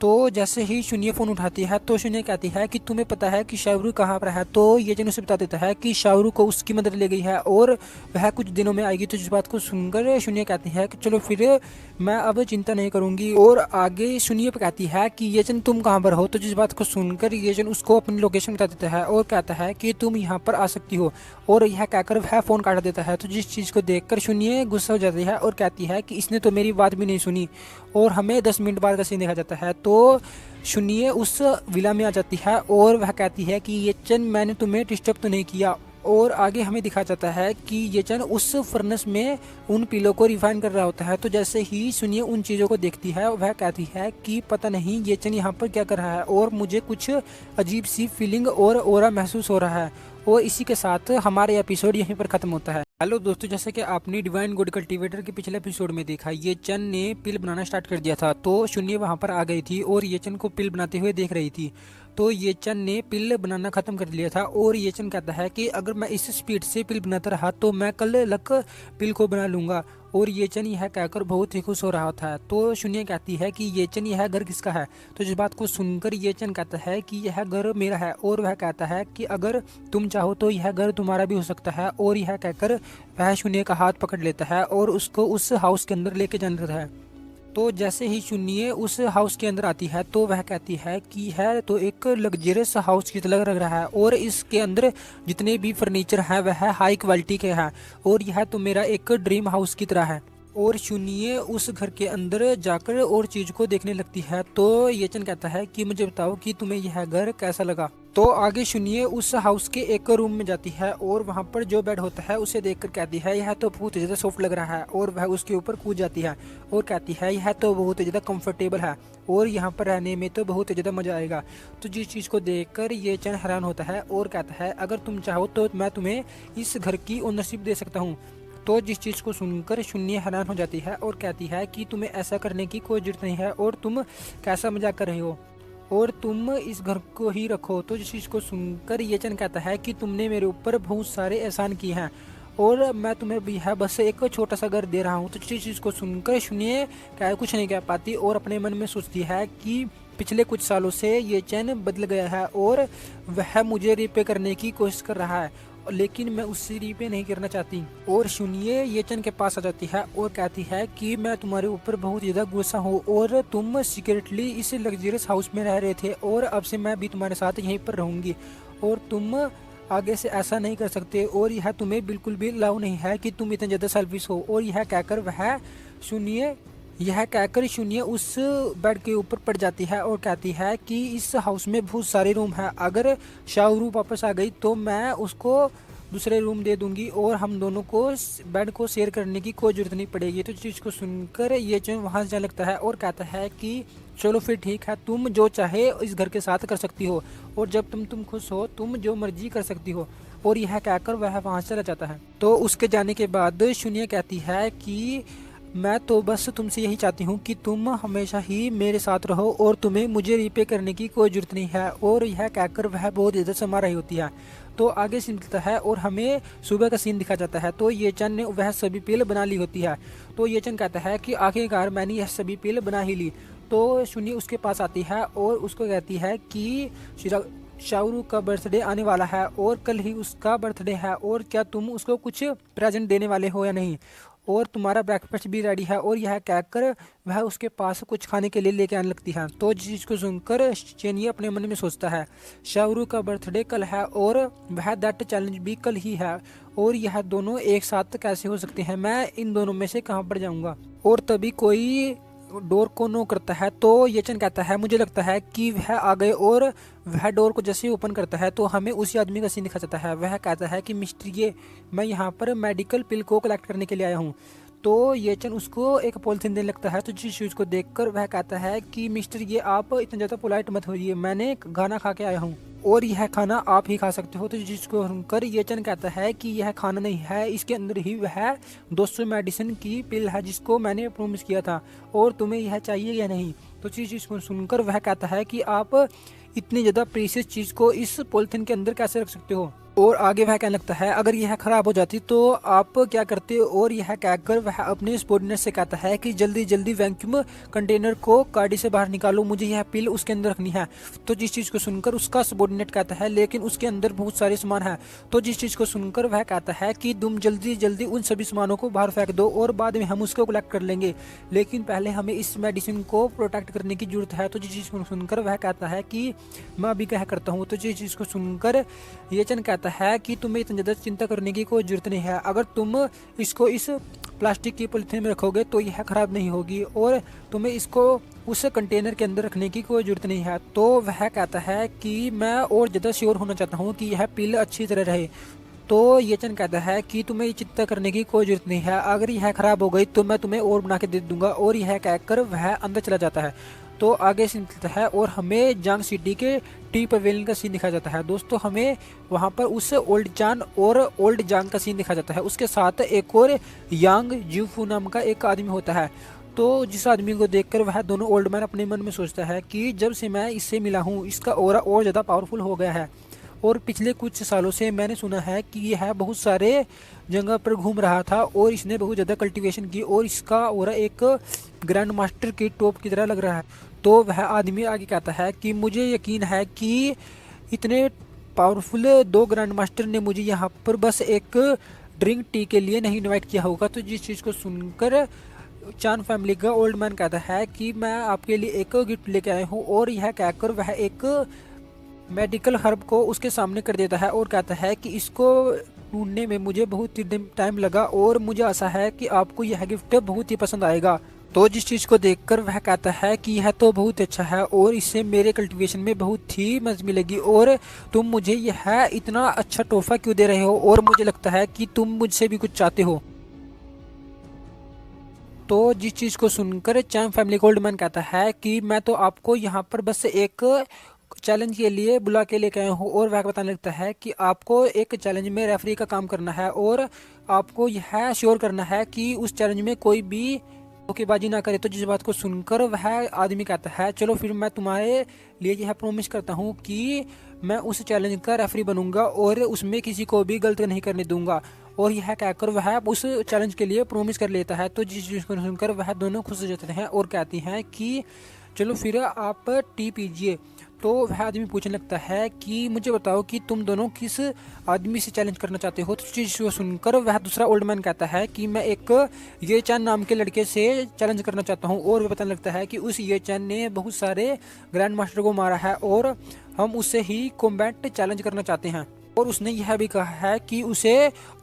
तो जैसे ही शून्य फ़ोन उठाती है तो शून्य कहती है कि तुम्हें पता है कि शाहरुख कहाँ पर है। तो ये जन उसे बता देता है कि शाहरुख को उसकी मदद ले गई है और वह कुछ दिनों में आएगी। तो जिस बात को सुनकर शून्य कहती है कि चलो फिर मैं अब चिंता नहीं करूंगी। और आगे शून्य कहती है कि ये जन तुम कहाँ पर हो। तो जिस बात को सुनकर ये जन उसको अपनी लोकेशन बता देता है और कहता है कि तुम यहाँ पर आ सकती हो। और यह कहकर वह फ़ोन काट देता है। तो जिस चीज़ को देखकर शून्य गुस्सा हो जाती है और कहती है कि इसने तो मेरी बात भी नहीं सुनी। और हमें 10 मिनट बाद का सीन देखा जाता है। तो शून्य उस विला में आ जाती है और वह कहती है कि ये चन मैंने तुम्हें डिस्टर्ब तो नहीं किया। और आगे हमें दिखा जाता है कि ये चन उस फर्नेस में उन पिलों को रिफाइन कर रहा होता है। तो जैसे ही शून्य उन चीज़ों को देखती है वह कहती है कि पता नहीं ये चन यहाँ पर क्या कर रहा है और मुझे कुछ अजीब सी फीलिंग और ऑरा महसूस हो रहा है। और इसी के साथ हमारे एपिसोड यहीं पर ख़त्म होता है। हेलो दोस्तों, जैसे कि आपने डिवाइन गुड कल्टीवेटर के पिछले एपिसोड में देखा, ये चन ने पिल बनाना स्टार्ट कर दिया था। तो शून्य वहां पर आ गई थी और ये चन को पिल बनाते हुए देख रही थी। तो ये चन ने पिल बनाना खत्म कर लिया था और ये चन कहता है कि अगर मैं इस स्पीड से पिल बनाता रहा तो मैं कल लक पिल को बना लूंगा। और ये चन यह कहकर बहुत ही खुश हो रहा था। तो शून्य कहती है कि ये चन यह घर किसका है। तो जिस बात को सुनकर ये चन कहता है कि यह घर मेरा है। और वह कहता है कि अगर तुम चाहो तो यह घर तुम्हारा भी हो सकता है। और यह कहकर वह शून्य का हाथ पकड़ लेता है और उसको उस हाउस के अंदर लेके जाने देता है। तो जैसे ही शून्य उस हाउस के अंदर आती है तो वह कहती है कि है तो एक लग्जरियस हाउस की तरह लग रहा है और इसके अंदर जितने भी फर्नीचर हैं वह हाई क्वालिटी के हैं और यह तो मेरा एक ड्रीम हाउस की तरह है। और शून्य उस घर के अंदर जाकर और चीज को देखने लगती है। तो ये चन कहता है कि मुझे बताओ कि तुम्हें यह घर कैसा लगा। तो आगे शून्य उस हाउस के एक रूम में जाती है और वहां पर जो बेड होता है उसे देखकर कहती है यह तो बहुत ज्यादा सॉफ्ट लग रहा है। और वह उसके ऊपर कूद जाती है और कहती है यह तो बहुत ज्यादा कंफर्टेबल है और यहाँ पर रहने में तो बहुत ज्यादा मजा आएगा। तो जिस चीज को देखकर ये चन हैरान होता है और कहता है अगर तुम चाहो तो मैं तुम्हें इस घर की ओनरशिप दे सकता हूँ। तो जिस चीज़ को सुनकर शून्य हैरान हो जाती है और कहती है कि तुम्हें ऐसा करने की कोई जरूरत नहीं है और तुम कैसा मजाक कर रहे हो और तुम इस घर को ही रखो। तो जिस चीज़ को सुनकर ये चन कहता है कि तुमने मेरे ऊपर बहुत सारे एहसान किए हैं और मैं तुम्हें भी है बस एक छोटा सा घर दे रहा हूँ। तो जिस चीज़ को सुनकर शून्य कुछ नहीं कह पाती और अपने मन में सोचती है कि पिछले कुछ सालों से ये चैन बदल गया है और वह मुझे रिपे करने की कोशिश कर रहा है लेकिन मैं उससे रिपे नहीं करना चाहती। और शून्य ये चन के पास आ जाती है और कहती है कि मैं तुम्हारे ऊपर बहुत ज़्यादा गुस्सा हूँ और तुम सीक्रेटली इस लग्जरियस हाउस में रह रहे थे और अब से मैं भी तुम्हारे साथ यहीं पर रहूँगी और तुम आगे से ऐसा नहीं कर सकते और यह तुम्हें बिल्कुल भी अलाउ नहीं है कि तुम इतने ज़्यादा सेल्फिश हो। और यह कहकर शून्य उस बेड के ऊपर पड़ जाती है और कहती है कि इस हाउस में बहुत सारे रूम हैं, अगर शाहरुख वापस आ गई तो मैं उसको दूसरे रूम दे दूंगी और हम दोनों को बेड को शेयर करने की कोई जरूरत नहीं पड़ेगी। तो चीज़ को सुनकर ये जो वहाँ से जाने लगता है और कहता है कि चलो फिर ठीक है, तुम जो चाहे इस घर के साथ कर सकती हो और जब तुम खुश हो तुम जो मर्जी कर सकती हो। और यह कहकर वह वहाँ से चला जाता है। तो उसके जाने के बाद शून्य कहती है कि मैं तो बस तुमसे यही चाहती हूँ कि तुम हमेशा ही मेरे साथ रहो और तुम्हें मुझे रिपे करने की कोई जरूरत नहीं है। और यह कहकर वह बहुत इज्जत से मार रही होती है। तो आगे सीन मिलता है और हमें सुबह का सीन दिखा जाता है। तो ये चन ने वह सभी पिल बना ली होती है। तो ये चन कहता है कि आखिरकार मैंने यह सभी पिल बना ही ली। तो शून्य उसके पास आती है और उसको कहती है कि शाहरुख का बर्थडे आने वाला है और कल ही उसका बर्थडे है और क्या तुम उसको कुछ प्रेजेंट देने वाले हो या नहीं, और तुम्हारा ब्रेकफास्ट भी रेडी है। और यह कहकर वह उसके पास कुछ खाने के लिए लेके आने लगती है। तो जिस चीज़ को सुनकर चेनी अपने मन में सोचता है शाहरुख का बर्थडे कल है और वह दैट चैलेंज भी कल ही है और यह दोनों एक साथ कैसे हो सकते हैं, मैं इन दोनों में से कहाँ पर जाऊँगा। और तभी कोई डोर को नो करता है। तो ये चन कहता है मुझे लगता है कि वह आ गए और वह डोर को जैसे ही ओपन करता है तो हमें उसी आदमी का सीन दिखा जाता है। वह कहता है कि मिस्टर ये मैं यहाँ पर मेडिकल पिल को कलेक्ट करने के लिए आया हूँ। तो ये चन उसको एक पॉलिथीन देने लगता है। तो जिस चीज़ को देखकर वह कहता है कि मिस्टर ये आप इतना ज़्यादा पोलाइट मत होइए, मैंने खाना खा के आया हूँ और यह खाना आप ही खा सकते हो। तो जिसको सुनकर ये चन कहता है कि यह खाना नहीं है, इसके अंदर ही वह 200 मेडिसिन की पिल है जिसको मैंने प्रॉमिस किया था और तुम्हें यह चाहिए या नहीं। तो चीज़ को सुनकर वह कहता है कि आप इतनी ज़्यादा प्रीशियस चीज़ को इस पॉलिथीन के अंदर कैसे रख सकते हो। और आगे वह कहने लगता है अगर यह खराब हो जाती तो आप क्या करते। और यह कहकर वह अपने सबॉर्डिनेट से कहता है कि जल्दी जल्दी वैक्यूम कंटेनर को गाड़ी से बाहर निकालो, मुझे यह पिल उसके अंदर रखनी है। तो जिस चीज़ को सुनकर उसका सबॉर्डिनेट कहता है लेकिन उसके अंदर बहुत सारे सामान है। तो जिस चीज़ को सुनकर वह कहता है कि तुम जल्दी जल्दी उन सभी सामानों को बाहर फेंक दो और बाद में हम उसको कलेक्ट कर लेंगे, लेकिन पहले हमें इस मेडिसिन को प्रोटेक्ट करने की जरूरत है। तो जिस चीज़ को सुनकर वह कहता है कि मैं अभी क्या करता हूँ। तो जिस चीज़ को सुनकर ये चंद कहता है कि तुम्हें इतनी ज़्यादा चिंता करने की कोई ज़रूरत नहीं है, अगर तुम इसको इस प्लास्टिक की पॉलीथीन में रखोगे तो यह ख़राब नहीं होगी और तुम्हें इसको उस कंटेनर के अंदर रखने की कोई ज़रूरत नहीं है। तो वह कहता है कि मैं और ज़्यादा श्योर होना चाहता हूँ कि यह पिल अच्छी तरह रहे। तो ये चंद कहता है कि तुम्हें चिंता करने की कोई ज़रूरत नहीं है, अगर यह ख़राब हो गई तो मैं तुम्हें और बना के दे दूँगा। और यह कहकर वह अंदर चला जाता है। तो आगे सीन चलता है और हमें जांग सिटी के टी पवेलियन का सीन दिखाया जाता है। दोस्तों हमें वहां पर उस ओल्ड चान और ओल्ड जांग का सीन दिखाया जाता है। उसके साथ एक और यांग जीफू नाम का एक आदमी होता है। तो जिस आदमी को देखकर वह दोनों ओल्ड मैन अपने मन में सोचता है कि जब से मैं इससे मिला हूँ इसका ऑरा और ज़्यादा पावरफुल हो गया है और पिछले कुछ सालों से मैंने सुना है कि यह बहुत सारे जगह पर घूम रहा था और इसने बहुत ज़्यादा कल्टीवेशन की और इसका ऑरा एक ग्रैंड मास्टर की टॉप की तरह लग रहा है। तो वह आदमी आगे कहता है कि मुझे यकीन है कि इतने पावरफुल दो ग्रैंड मास्टर ने मुझे यहाँ पर बस एक ड्रिंक टी के लिए नहीं इनवाइट किया होगा। तो जिस चीज़ को सुनकर चान फैमिली का ओल्ड मैन कहता है कि मैं आपके लिए एक गिफ्ट लेके आया हूँ। और यह कहकर वह एक मेडिकल हर्ब को उसके सामने कर देता है और कहता है कि इसको ढूंढने में मुझे बहुत ही टाइम लगा और मुझे आशा है कि आपको यह गिफ्ट बहुत ही पसंद आएगा। तो जिस चीज़ को देखकर वह कहता है कि यह तो बहुत अच्छा है और इससे मेरे कल्टीवेशन में बहुत ही मदद मिलेगी और तुम मुझे यह इतना अच्छा तोहफा क्यों दे रहे हो और मुझे लगता है कि तुम मुझसे भी कुछ चाहते हो। तो जिस चीज़ को सुनकर चैंग फैमिली गोल्डमैन कहता है कि मैं तो आपको यहाँ पर बस एक चैलेंज के लिए बुला के लेके आया हूँ। और वह बताने लगता है कि आपको एक चैलेंज में रेफरी का काम करना है और आपको यह श्योर करना है कि उस चैलेंज में कोई भी धोखेबाजी ना करे। तो जिस बात को सुनकर वह आदमी कहता है चलो फिर मैं तुम्हारे लिए यह प्रॉमिस करता हूँ कि मैं उस चैलेंज का रेफरी बनूंगा और उसमें किसी को भी गलत नहीं करने दूंगा। और यह कहकर वह उस चैलेंज के लिए प्रॉमिस कर लेता है। तो जिस चीज़ को सुनकर वह दोनों खुश हो जाते हैं और कहती हैं कि चलो फिर आप टी पीजिए। तो वह आदमी पूछने लगता है कि मुझे बताओ कि तुम दोनों किस आदमी से चैलेंज करना चाहते हो। तो चीज़ को सुनकर वह दूसरा ओल्ड मैन कहता है कि मैं एक ये चैन नाम के लड़के से चैलेंज करना चाहता हूँ। और वह बताने लगता है कि उस ये चैन ने बहुत सारे ग्रैंड मास्टर को मारा है और हम उससे ही कॉम्बैट चैलेंज करना चाहते हैं। और उसने यह भी कहा है कि उसे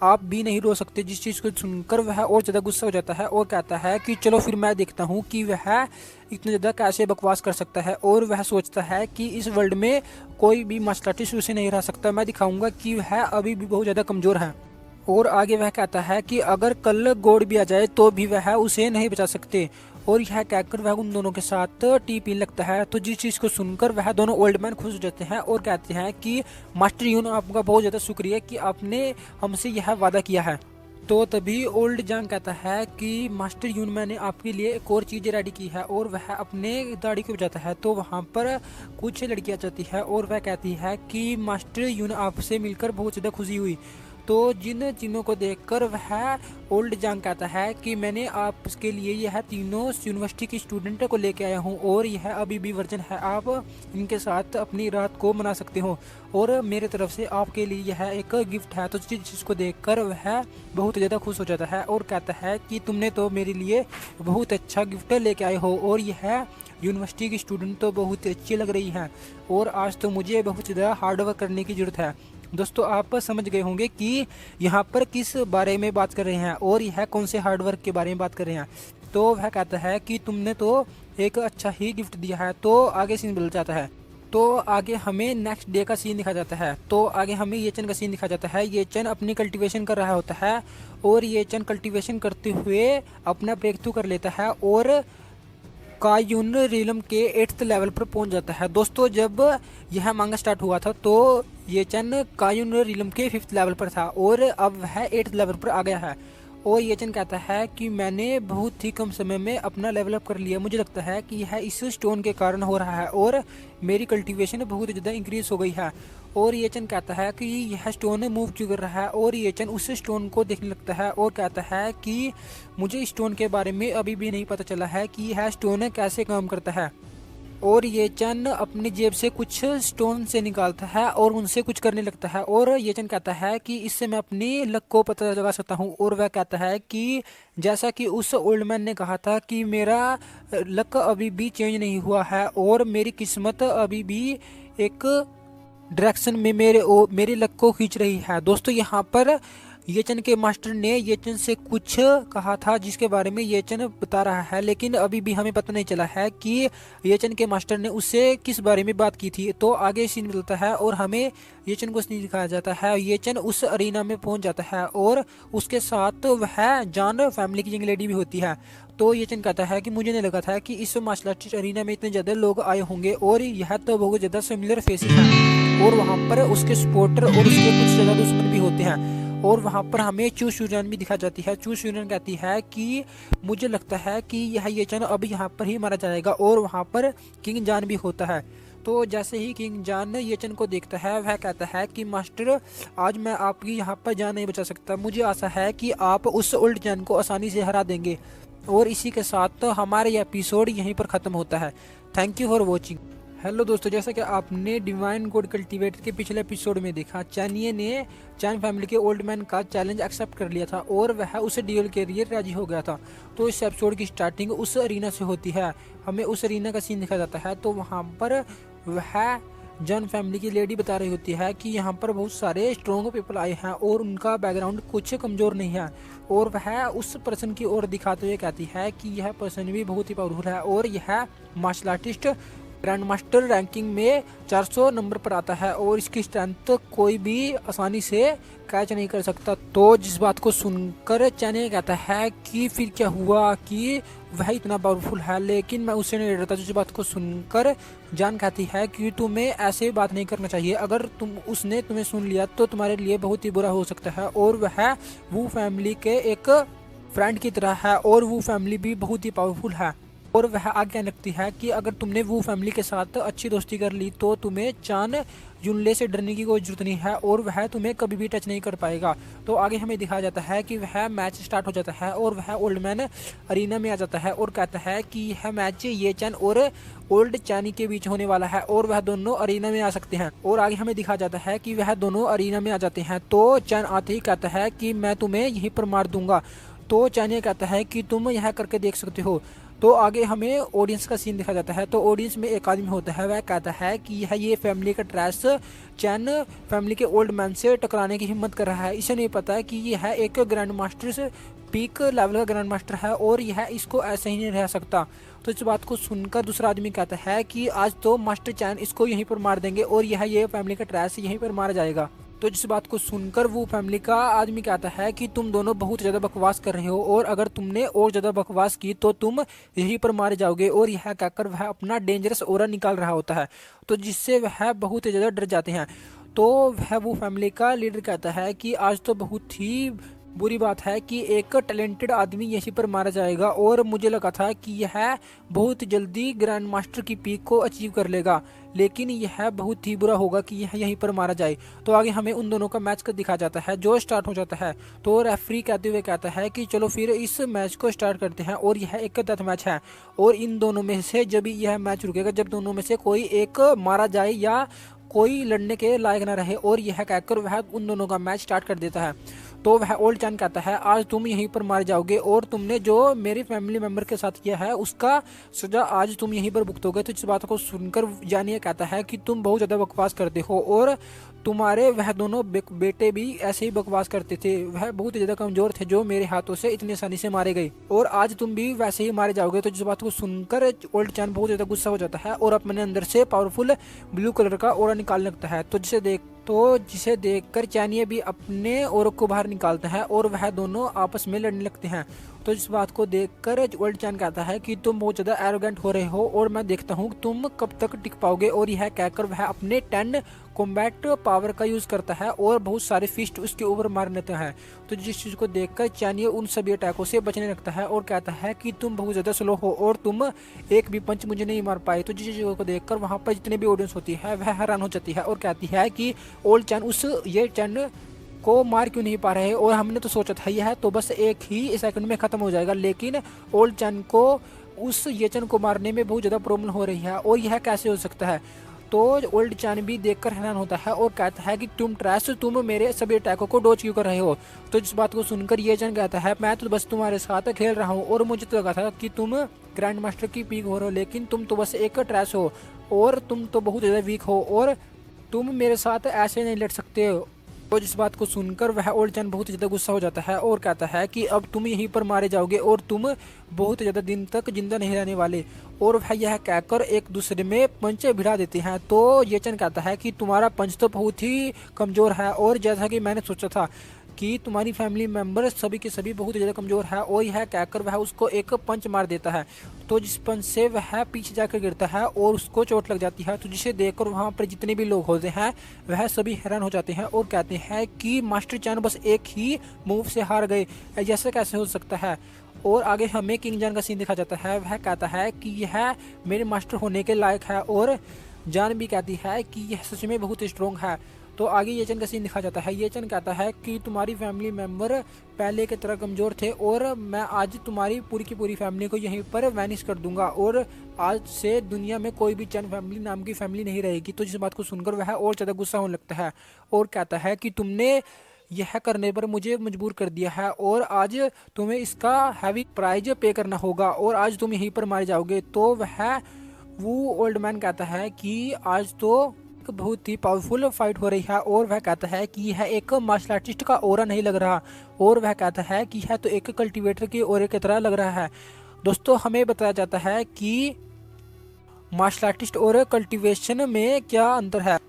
आप भी नहीं रोक सकते। जिस चीज़ को सुनकर वह और ज़्यादा गुस्सा हो जाता है और कहता है कि चलो फिर मैं देखता हूँ कि वह इतना ज़्यादा कैसे बकवास कर सकता है। और वह सोचता है कि इस वर्ल्ड में कोई भी मार्शल आर्टिस्ट उसे नहीं रह सकता, मैं दिखाऊंगा कि वह अभी भी बहुत ज़्यादा कमज़ोर है। और आगे वह कहता है कि अगर कल गॉड भी आ जाए तो भी वह उसे नहीं बचा सकते। और यह कहकर वह उन दोनों के साथ टी पीने लगता है। तो जिस चीज़ को सुनकर वह दोनों ओल्ड मैन खुश हो जाते हैं और कहते हैं कि मास्टर यून आपका बहुत ज़्यादा शुक्रिया कि आपने हमसे यह वादा किया है। तो तभी ओल्ड जांग कहता है कि मास्टर यून मैंने आपके लिए एक और चीज़ रेडी की है। और वह अपने दाढ़ी को बजाता है तो वहाँ पर कुछ लड़कियाँ जाती है और वह कहती है कि मास्टर यून आपसे मिलकर बहुत ज़्यादा खुशी हुई। तो जिन चीज़ों को देखकर वह ओल्ड जांग कहता है कि मैंने आपके लिए यह तीनों यूनिवर्सिटी की स्टूडेंट को लेके आया हूँ और यह अभी भी वर्जन है, आप इनके साथ अपनी रात को मना सकते हो और मेरे तरफ से आपके लिए यह एक गिफ्ट है। तो जिस चीज़ को देखकर वह बहुत ज़्यादा खुश हो जाता है और कहता है कि तुमने तो मेरे लिए बहुत अच्छा गिफ्ट लेके आए हो और यह यूनिवर्सिटी की स्टूडेंट तो बहुत अच्छी लग रही है और आज तो मुझे बहुत ज़्यादा हार्डवर्क करने की ज़रूरत है। दोस्तों आप समझ गए होंगे कि यहाँ पर किस बारे में बात कर रहे हैं और यह कौन से हार्डवर्क के बारे में बात कर रहे हैं। तो वह कहता है कि तुमने तो एक अच्छा ही गिफ्ट दिया है। तो आगे सीन बदल जाता है। तो आगे हमें नेक्स्ट डे का सीन दिखा जाता है। तो आगे हमें ये चन का सीन दिखा जाता है। ये चन अपनी कल्टीवेशन कर रहा होता है और ये चन कल्टीवेशन करते हुए अपना ब्रेक थ्रू कर लेता है और कायुन रिलम के 8th लेवल पर पहुंच जाता है। दोस्तों जब यह मांगा स्टार्ट हुआ था तो ये चन कायुन रिलम के 5th लेवल पर था और अब वह 8th लेवल पर आ गया है। और ये चन कहता है कि मैंने बहुत ही कम समय में अपना लेवल अप कर लिया, मुझे लगता है कि यह इस स्टोन के कारण हो रहा है और मेरी कल्टीवेशन बहुत ज़्यादा इंक्रीज हो गई है। और ये चन कहता है कि यह स्टोन मूव क्यों कर रहा है, और ये चन उस स्टोन को देखने लगता है और कहता है कि मुझे स्टोन के बारे में अभी भी नहीं पता चला है कि यह स्टोन कैसे काम करता है। और ये चन अपनी जेब से कुछ स्टोन से निकालता है और उनसे कुछ करने लगता है, और ये चन कहता है कि इससे मैं अपनी लक को पता लगा सकता हूँ। और वह कहता है कि जैसा कि उस ओल्ड मैन ने कहा था कि मेरा लक अभी भी चेंज नहीं हुआ है और मेरी किस्मत अभी भी एक डायरेक्शन में मेरे लक को खींच रही है। दोस्तों यहाँ पर ये चन के मास्टर ने ये चन से कुछ कहा था जिसके बारे में ये चन बता रहा है, लेकिन अभी भी हमें पता नहीं चला है कि ये चन के मास्टर ने उससे किस बारे में बात की थी। तो आगे सीन मिलता है और हमें ये चन को सीन दिखाया जाता है। ये चन उस अरीना में पहुंच जाता है और उसके साथ वह जान फैमिली की यंग लेडी भी होती है। तो ये चन कहता है कि मुझे नहीं लगा था कि इस मार्शल आर्टिस्ट अरीना में इतने ज़्यादा लोग आए होंगे, और यह तो बहुत ज़्यादा सिमिलर फेसेस हैं और वहाँ पर उसके सपोर्टर और उसके कुछ ज़्यादा दुश्मन भी होते हैं। और वहाँ पर हमें चू शूरन भी दिखा जाती है। चू शूरन कहती है कि मुझे लगता है कि यह ये चन अब यहाँ पर ही मारा जाएगा, और वहाँ पर किंग जान भी होता है। तो जैसे ही किंग जान ये चन को देखता है वह कहता है कि मास्टर, आज मैं आपकी यहाँ पर जान नहीं बचा सकता, मुझे आशा है कि आप उस ओल्ड जान को आसानी से हरा देंगे। और इसी के साथ हमारा ये एपिसोड यहीं पर ख़त्म होता है। Thank you for watching. Hello दोस्तों, जैसा कि आपने डिवाइन गॉड कल्टीवेटर के पिछले एपिसोड में देखा, चैनिये ने चैन फैमिली के ओल्ड मैन का चैलेंज एक्सेप्ट कर लिया था और वह उसे ड्यूल के लिए राजी हो गया था। तो इस एपिसोड की स्टार्टिंग उस अरीना से होती है। हमें उस अरीना का सीन दिखा जाता है। तो वहाँ पर वह जन फैमिली की लेडी बता रही होती है कि यहाँ पर बहुत सारे स्ट्रॉन्ग पीपल आए हैं और उनका बैकग्राउंड कुछ कमज़ोर नहीं है। और वह उस पर्सन की ओर दिखाते हुए कहती है कि यह पर्सन भी बहुत ही पावरफुल है और यह martial artist grand master ranking में 400 नंबर पर आता है और इसकी स्ट्रेंथ कोई भी आसानी से कैच नहीं कर सकता। तो जिस बात को सुनकर चैने कहता है कि फिर क्या हुआ कि वह इतना पावरफुल है, लेकिन मैं उससे नहीं डरता। जिस बात को सुनकर जान कहती है कि तुम्हें ऐसे बात नहीं करना चाहिए, अगर उसने तुम्हें सुन लिया तो तुम्हारे लिए बहुत ही बुरा हो सकता है। और वह वो फैमिली के एक फ्रेंड की तरह है और वो फैमिली भी बहुत ही पावरफुल है। और वह आज्ञा रखती है कि अगर तुमने वो फैमिली के साथ अच्छी दोस्ती कर ली तो तुम्हें चान जुनले से डरने की कोई जरूरत नहीं है और वह तुम्हें कभी भी टच नहीं कर पाएगा। तो आगे हमें दिखाया जाता है कि वह मैच स्टार्ट हो जाता है और वह ओल्ड मैन अरीना में आ जाता है और कहता है कि यह मैच ये चैन और ओल्ड चैनी के बीच होने वाला है और वह दोनों अरीना में आ सकते हैं। और आगे हमें दिखाया जाता है कि वह दोनों अरीना में आ जाते हैं। तो चैन आते ही कहता है कि मैं तुम्हें यहीं पर मार दूंगा। तो चैन कहता है कि तुम यह करके देख सकते हो। तो आगे हमें ऑडियंस का सीन दिखा जाता है। तो ऑडियंस में एक आदमी होता है, वह कहता है कि ये फैमिली का ट्रैश चैन फैमिली के ओल्ड मैन से टकराने की हिम्मत कर रहा है। इसे नहीं पता है कि यह एक ग्रैंड मास्टर से पीक लेवल का ग्रैंड मास्टर है और यह इसको ऐसे ही नहीं रह सकता। तो इस बात को सुनकर दूसरा आदमी कहता है कि आज तो मास्टर चैन इसको यहीं पर मार देंगे और ये फैमिली का ट्रैश यहीं पर मारा जाएगा। तो जिस बात को सुनकर वो फैमिली का आदमी कहता है कि तुम दोनों बहुत ज़्यादा बकवास कर रहे हो और अगर तुमने और ज़्यादा बकवास की तो तुम यहीं पर मारे जाओगे। और यह कहकर वह अपना डेंजरस ऑरा निकाल रहा होता है, तो जिससे वह बहुत ज़्यादा डर जाते हैं। तो वह वो फैमिली का लीडर कहता है कि आज तो बहुत ही बुरी बात है कि एक टैलेंटेड आदमी यहीं पर मारा जाएगा और मुझे लगा था कि यह बहुत जल्दी ग्रैंड मास्टर की पीक को अचीव कर लेगा, लेकिन यह बहुत ही बुरा होगा कि यह यहीं पर मारा जाए। तो आगे हमें उन दोनों का मैच दिखा जाता है जो स्टार्ट हो जाता है। तो रेफरी कहते हुए कहता है कि चलो फिर इस मैच को स्टार्ट करते हैं और यह एक डेथ मैच है और इन दोनों में से जब यह मैच रुकेगा जब दोनों में से कोई एक मारा जाए या कोई लड़ने के लायक ना रहे। और यह कहकर वह उन दोनों का मैच स्टार्ट कर देता है। तो वह ओल्ड चैन कहता है आज तुम यहीं पर मारे जाओगे और तुमने जो मेरे फैमिली मेंबर के साथ किया है उसका सजा आज तुम यहीं पर भुगतोगे। तो इस बात को सुनकर जानिए कहता है कि तुम बहुत ज़्यादा बकवास करते हो और तुम्हारे वह दोनों बेटे भी ऐसे ही बकवास करते थे, वह बहुत ज़्यादा कमज़ोर थे जो मेरे हाथों से इतनी आसानी से मारे गए और आज तुम भी वैसे ही मारे जाओगे। तो जिस बात को सुनकर ओल्ड चैन बहुत ज़्यादा गुस्सा हो जाता है और अपने अंदर से पावरफुल ब्लू कलर का ऑरा निकालने लगता है। तो जिसे देखकर चैनिये भी अपने औरों को बाहर निकालता है और वह दोनों आपस में लड़ने लगते हैं। तो इस बात को देखकर ओल्ड चैन कहता है कि तुम बहुत ज़्यादा एरोगेंट हो रहे हो और मैं देखता हूँ तुम कब तक टिक पाओगे। और यह कहकर वह अपने 10 कॉम्बैट पावर का यूज़ करता है और बहुत सारे फिस्ट उसके ऊपर मार लेते हैं। तो जिस चीज़ को देखकर चैनिये उन सभी अटैकों से बचने लगता है और कहता है कि तुम बहुत ज़्यादा स्लो हो और तुम एक भी पंच मुझे नहीं मार पाए। तो जिस चीज़ को देखकर वहाँ पर जितने भी ऑडियंस होती है वह हैरान हो जाती है और कहती है कि ओल्ड चैन उस ये चैन को मार क्यों नहीं पा रहे, और हमने तो सोचा था यह तो बस एक ही सेकंड में ख़त्म हो जाएगा, लेकिन ओल्ड चैन को उस ये चैन को मारने में बहुत ज़्यादा प्रॉब्लम हो रही है और यह कैसे हो सकता है। तो ओल्ड चैन भी देखकर हैरान होता है और कहता है कि तुम ट्रैश, तुम मेरे सभी अटैकों को डॉज क्यों कर रहे हो। तो इस बात को सुनकर ये चैन कहता है मैं तो बस तुम्हारे साथ खेल रहा हूँ और मुझे तो लगा था कि तुम ग्रैंड मास्टर की पीक हो रहे हो, लेकिन तुम तो बस एक ट्रैश हो और तुम तो बहुत ज़्यादा वीक हो और तुम मेरे साथ ऐसे नहीं लड़ सकते हो। तो जिस बात को सुनकर वह ओल्ड चैन बहुत ज़्यादा गुस्सा हो जाता है और कहता है कि अब तुम यहीं पर मारे जाओगे और तुम बहुत ज़्यादा दिन तक जिंदा नहीं रहने वाले। और वह यह कहकर एक दूसरे में पंच भिड़ा देते हैं। तो ये चैन कहता है कि तुम्हारा पंच तो बहुत ही कमज़ोर है और जैसा कि मैंने सोचा था कि तुम्हारी फैमिली मेम्बर सभी के सभी बहुत ज़्यादा कमज़ोर है। और यह कहकर वह उसको एक पंच मार देता है। तो जिस पंच से वह पीछे जाकर गिरता है और उसको चोट लग जाती है। तो जिसे देखकर वहाँ पर जितने भी लोग होते हैं वह सभी हैरान हो जाते हैं और कहते हैं कि मास्टर चैन बस एक ही मूव से हार गए, ऐसा कैसे हो सकता है। और आगे हमें किंग जान का सीन दिखा जाता है। वह कहता है कि यह मेरे मास्टर होने के लायक है और जान भी कहती है कि यह सच में बहुत स्ट्रॉन्ग है। तो आगे ये चैन का सीन दिखा जाता है। ये चैन कहता है कि तुम्हारी फैमिली मेम्बर पहले की तरह कमज़ोर थे और मैं आज तुम्हारी पूरी की पूरी फैमिली को यहीं पर वैनिश कर दूंगा और आज से दुनिया में कोई भी चैन फैमिली नाम की फैमिली नहीं रहेगी। तो जिस बात को सुनकर वह और ज़्यादा गुस्सा होने लगता है और कहता है कि तुमने यह करने पर मुझे मजबूर कर दिया है और आज तुम्हें इसका हैवी प्राइज पे करना होगा और आज तुम यहीं पर मारे जाओगे। तो वो ओल्ड मैन कहता है कि आज तो बहुत ही पावरफुल फाइट हो रही है और वह कहता है कि यह एक मार्शल आर्टिस्ट का ऑरा नहीं लग रहा और वह कहता है कि यह तो एक कल्टीवेटर की ऑरे की तरह लग रहा है। दोस्तों हमें बताया जाता है कि मार्शल आर्टिस्ट और कल्टीवेशन में क्या अंतर है।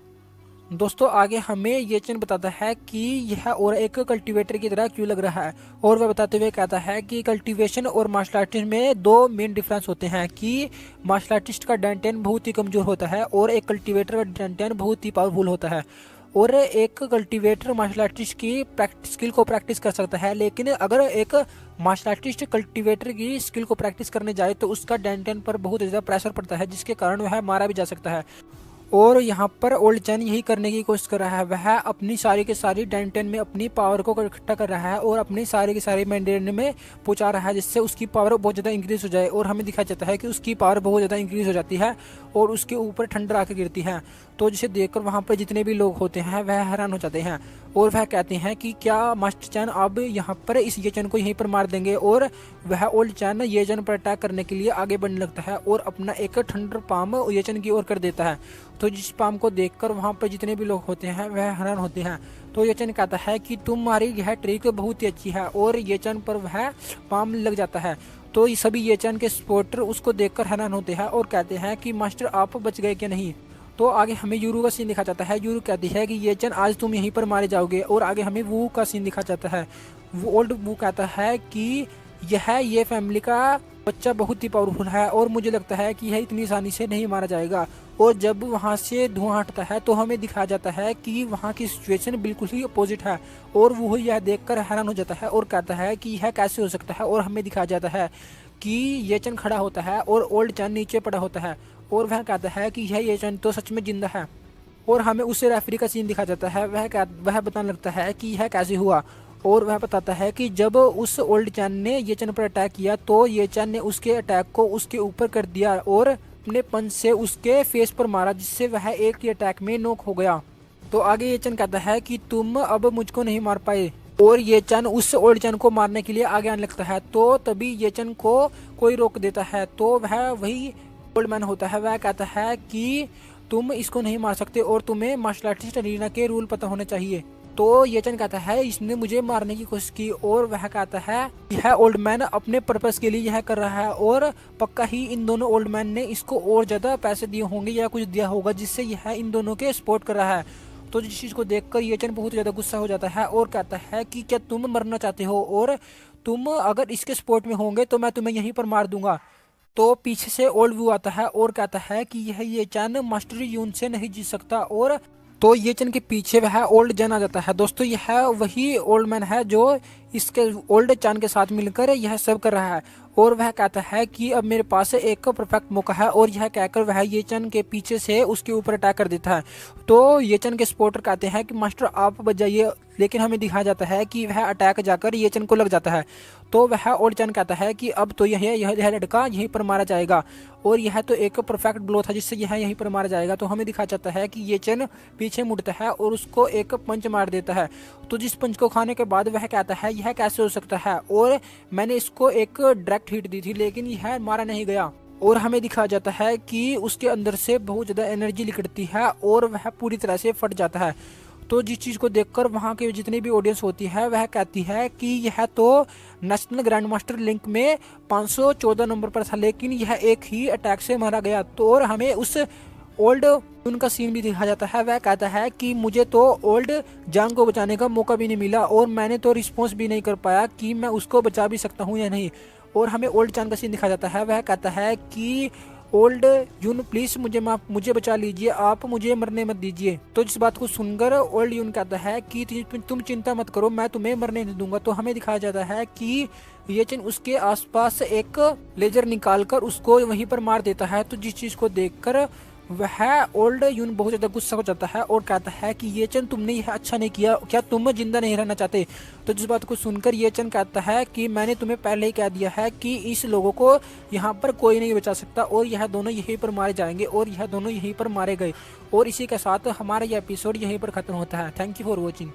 दोस्तों आगे हमें ये चैन बताता है कि यह और एक कल्टीवेटर की तरह क्यों लग रहा है और वह बताते हुए कहता है कि कल्टीवेशन और मार्शल आर्टिस्ट में दो मेन डिफरेंस होते हैं कि मार्शल आर्टिस्ट का डेंटेन बहुत ही कमज़ोर होता है और एक कल्टीवेटर का डेंटेन बहुत ही पावरफुल होता है। और एक कल्टीवेटर मार्शल आर्टिस्ट की स्किल को प्रैक्टिस कर सकता है, लेकिन अगर एक मार्शल आर्टिस्ट कल्टीवेटर की स्किल को प्रैक्टिस करने जाए तो उसका डेंटेन पर बहुत ज़्यादा प्रेशर पड़ता है जिसके कारण वह मारा भी जा सकता है। और यहाँ पर ओल्ड चैन यही करने की कोशिश कर रहा है। वह अपनी सारी के सारी डेंटेन में अपनी पावर को इकट्ठा कर रहा है और अपनी सारी के सारी मैंडेन में पहुँचा रहा है जिससे उसकी पावर बहुत ज़्यादा इंक्रीज़ हो जाए। और हमें दिखाया जाता है कि उसकी पावर बहुत ज़्यादा इंक्रीज़ हो जाती है और उसके ऊपर ठंडर आकर गिरती है। तो जिसे देखकर वहाँ पर जितने भी लोग होते हैं वह हैरान हो जाते हैं और वह कहते हैं कि क्या मास्टर चैन अब यहाँ पर इस ये चैन को यहीं पर मार देंगे। और वह ओल्ड चैन ये चैन पर अटैक करने के लिए आगे बढ़ने लगता है और अपना एक ठंडर पाम ये चैन की ओर कर देता है। तो जिस पाम को देखकर वहाँ पर जितने भी लोग होते हैं वह हैरान होते हैं। तो ये चैन कहता है कि तुम्हारी यह ट्रिक बहुत ही अच्छी है और ये चैन पर वह पाम लग जाता है। तो ये सभी ये चैन के सपोर्टर उसको देखकर हैरान होते हैं और कहते हैं कि मास्टर आप बच गए क्या नहीं। तो आगे हमें यूरू का सीन दिखा जाता है। यूरू कहती है कि ये चैन आज तुम यहीं पर मारे जाओगे। और आगे हमें वू का सीन दिखा जाता है। वो ओल्ड वू कहता है कि ये फैमिली का बच्चा बहुत ही पावरफुल है और मुझे लगता है कि यह इतनी आसानी से नहीं मारा जाएगा। और जब वहाँ से धुआं हटता है तो हमें दिखाया जाता है कि वहाँ की सिचुएशन बिल्कुल ही अपोजिट है और वो यह देखकर हैरान हो जाता है और कहता है कि यह कैसे हो सकता है। और हमें दिखाया जाता है कि ये चैन खड़ा होता है और ओल्ड चैन नीचे पड़ा होता है और वह कहता है कि ये चैन तो सच में जिंदा है। और हमें उससे रेफरी का सीन दिखा जाता है। वह बताने लगता है कि यह कैसे हुआ और वह बताता है कि जब उस ओल्ड चैन ने ये चैन पर अटैक किया तो ये चैन ने उसके अटैक को उसके ऊपर कर दिया और अपने पंच से उसके फेस पर मारा जिससे वह एक ही अटैक में नॉक हो गया। तो आगे ये चैन कहता है कि तुम अब मुझको नहीं मार पाए और ये चैन उस ओल्ड चैन को मारने के लिए आगे आने लगता है। तो तभी ये चैन को कोई रोक देता है। तो वह वही ओल्ड मैन होता है। वह कहता है कि तुम इसको नहीं मार सकते और तुम्हें मार्शल आर्टिस्ट अरीना के रूल पता होने चाहिए। तो ये चैन कहता है इसने मुझे मारने की कोशिश की और वह कहता है यह ओल्ड मैन अपने पर्पस के लिए यह कर रहा है और पक्का ही इन दोनों ओल्ड मैन ने इसको और ज़्यादा पैसे दिए होंगे या कुछ दिया होगा जिससे यह इन दोनों के सपोर्ट कर रहा है। तो जिस चीज़ को देखकर ये चैन बहुत ज़्यादा गुस्सा हो जाता है और कहता है कि क्या तुम मरना चाहते हो और तुम अगर इसके सपोर्ट में होंगे तो मैं तुम्हें यहीं पर मार दूंगा। तो पीछे से ओल्ड व्यू आता है और कहता है कि यह ये चैन मास्टर यून से नहीं जीत सकता। और तो ये चैन के पीछे वह ओल्ड जैन आ जाता है। दोस्तों यह वही ओल्ड मैन है जो इसके ओल्ड चैन के साथ मिलकर यह सब कर रहा है। और वह कहता है कि अब मेरे पास एक परफेक्ट मौका है, और यह कहकर वह ये चैन के पीछे से उसके ऊपर अटैक कर देता है। तो ये चैन के सपोर्टर कहते हैं कि मास्टर आप बच जाइए, लेकिन हमें दिखाया जाता है कि वह अटैक जाकर ये चैन को लग जाता है। तो वह ओल्ड चैन कहता है कि अब तो यह लड़का यहीं पर मारा जाएगा, और यह तो एक परफेक्ट ब्लो था जिससे यह यहीं पर मारा जाएगा। तो हमें दिखाया जाता है कि ये चैन पीछे मुड़ता है और उसको एक पंच मार देता है। तो जिस पंच को खाने के बाद वह कहता है यह कैसे हो सकता है, और मैंने इसको एक डायरेक्ट हिट दी थी लेकिन यह मारा नहीं गया। और हमें दिखाया जाता है कि उसके अंदर से बहुत ज़्यादा एनर्जी निकलती है और वह पूरी तरह से फट जाता है। तो जिस चीज़ को देखकर वहाँ के जितनी भी ऑडियंस होती है वह कहती है कि यह तो नेशनल ग्रैंड मास्टर लिंक में 514 नंबर पर था, लेकिन यह एक ही अटैक से मारा गया। तो और हमें उस ओल्ड उनका सीन भी दिखाया जाता है। वह कहता है कि मुझे तो ओल्ड जांग को बचाने का मौका भी नहीं मिला, और मैंने तो रिस्पॉन्स भी नहीं कर पाया कि मैं उसको बचा भी सकता हूँ या नहीं। और हमें ओल्ड जांग का सीन दिखाया जाता है। वह कहता है कि ओल्ड यून प्लीज मुझे बचा लीजिए, आप मुझे मरने मत दीजिए। तो जिस बात को सुनकर ओल्ड यून कहता है कि तुम चिंता मत करो, मैं तुम्हें मरने नहीं दूंगा। तो हमें दिखाया जाता है कि ये चीन उसके आसपास एक लेजर निकालकर उसको वहीं पर मार देता है। तो जिस चीज को देखकर वह ओल्ड यून बहुत ज्यादा गुस्सा हो जाता है और कहता है कि ये चंद तुमने यह अच्छा नहीं किया, क्या तुम जिंदा नहीं रहना चाहते। तो जिस बात को सुनकर ये चंद कहता है कि मैंने तुम्हें पहले ही कह दिया है कि इस लोगों को यहाँ पर कोई नहीं बचा सकता, और यह दोनों यहीं पर मारे जाएंगे, और यह दोनों यहीं पर मारे गए। और इसी के साथ हमारा यह एपिसोड यहीं पर खत्म होता है। Thank you for watching.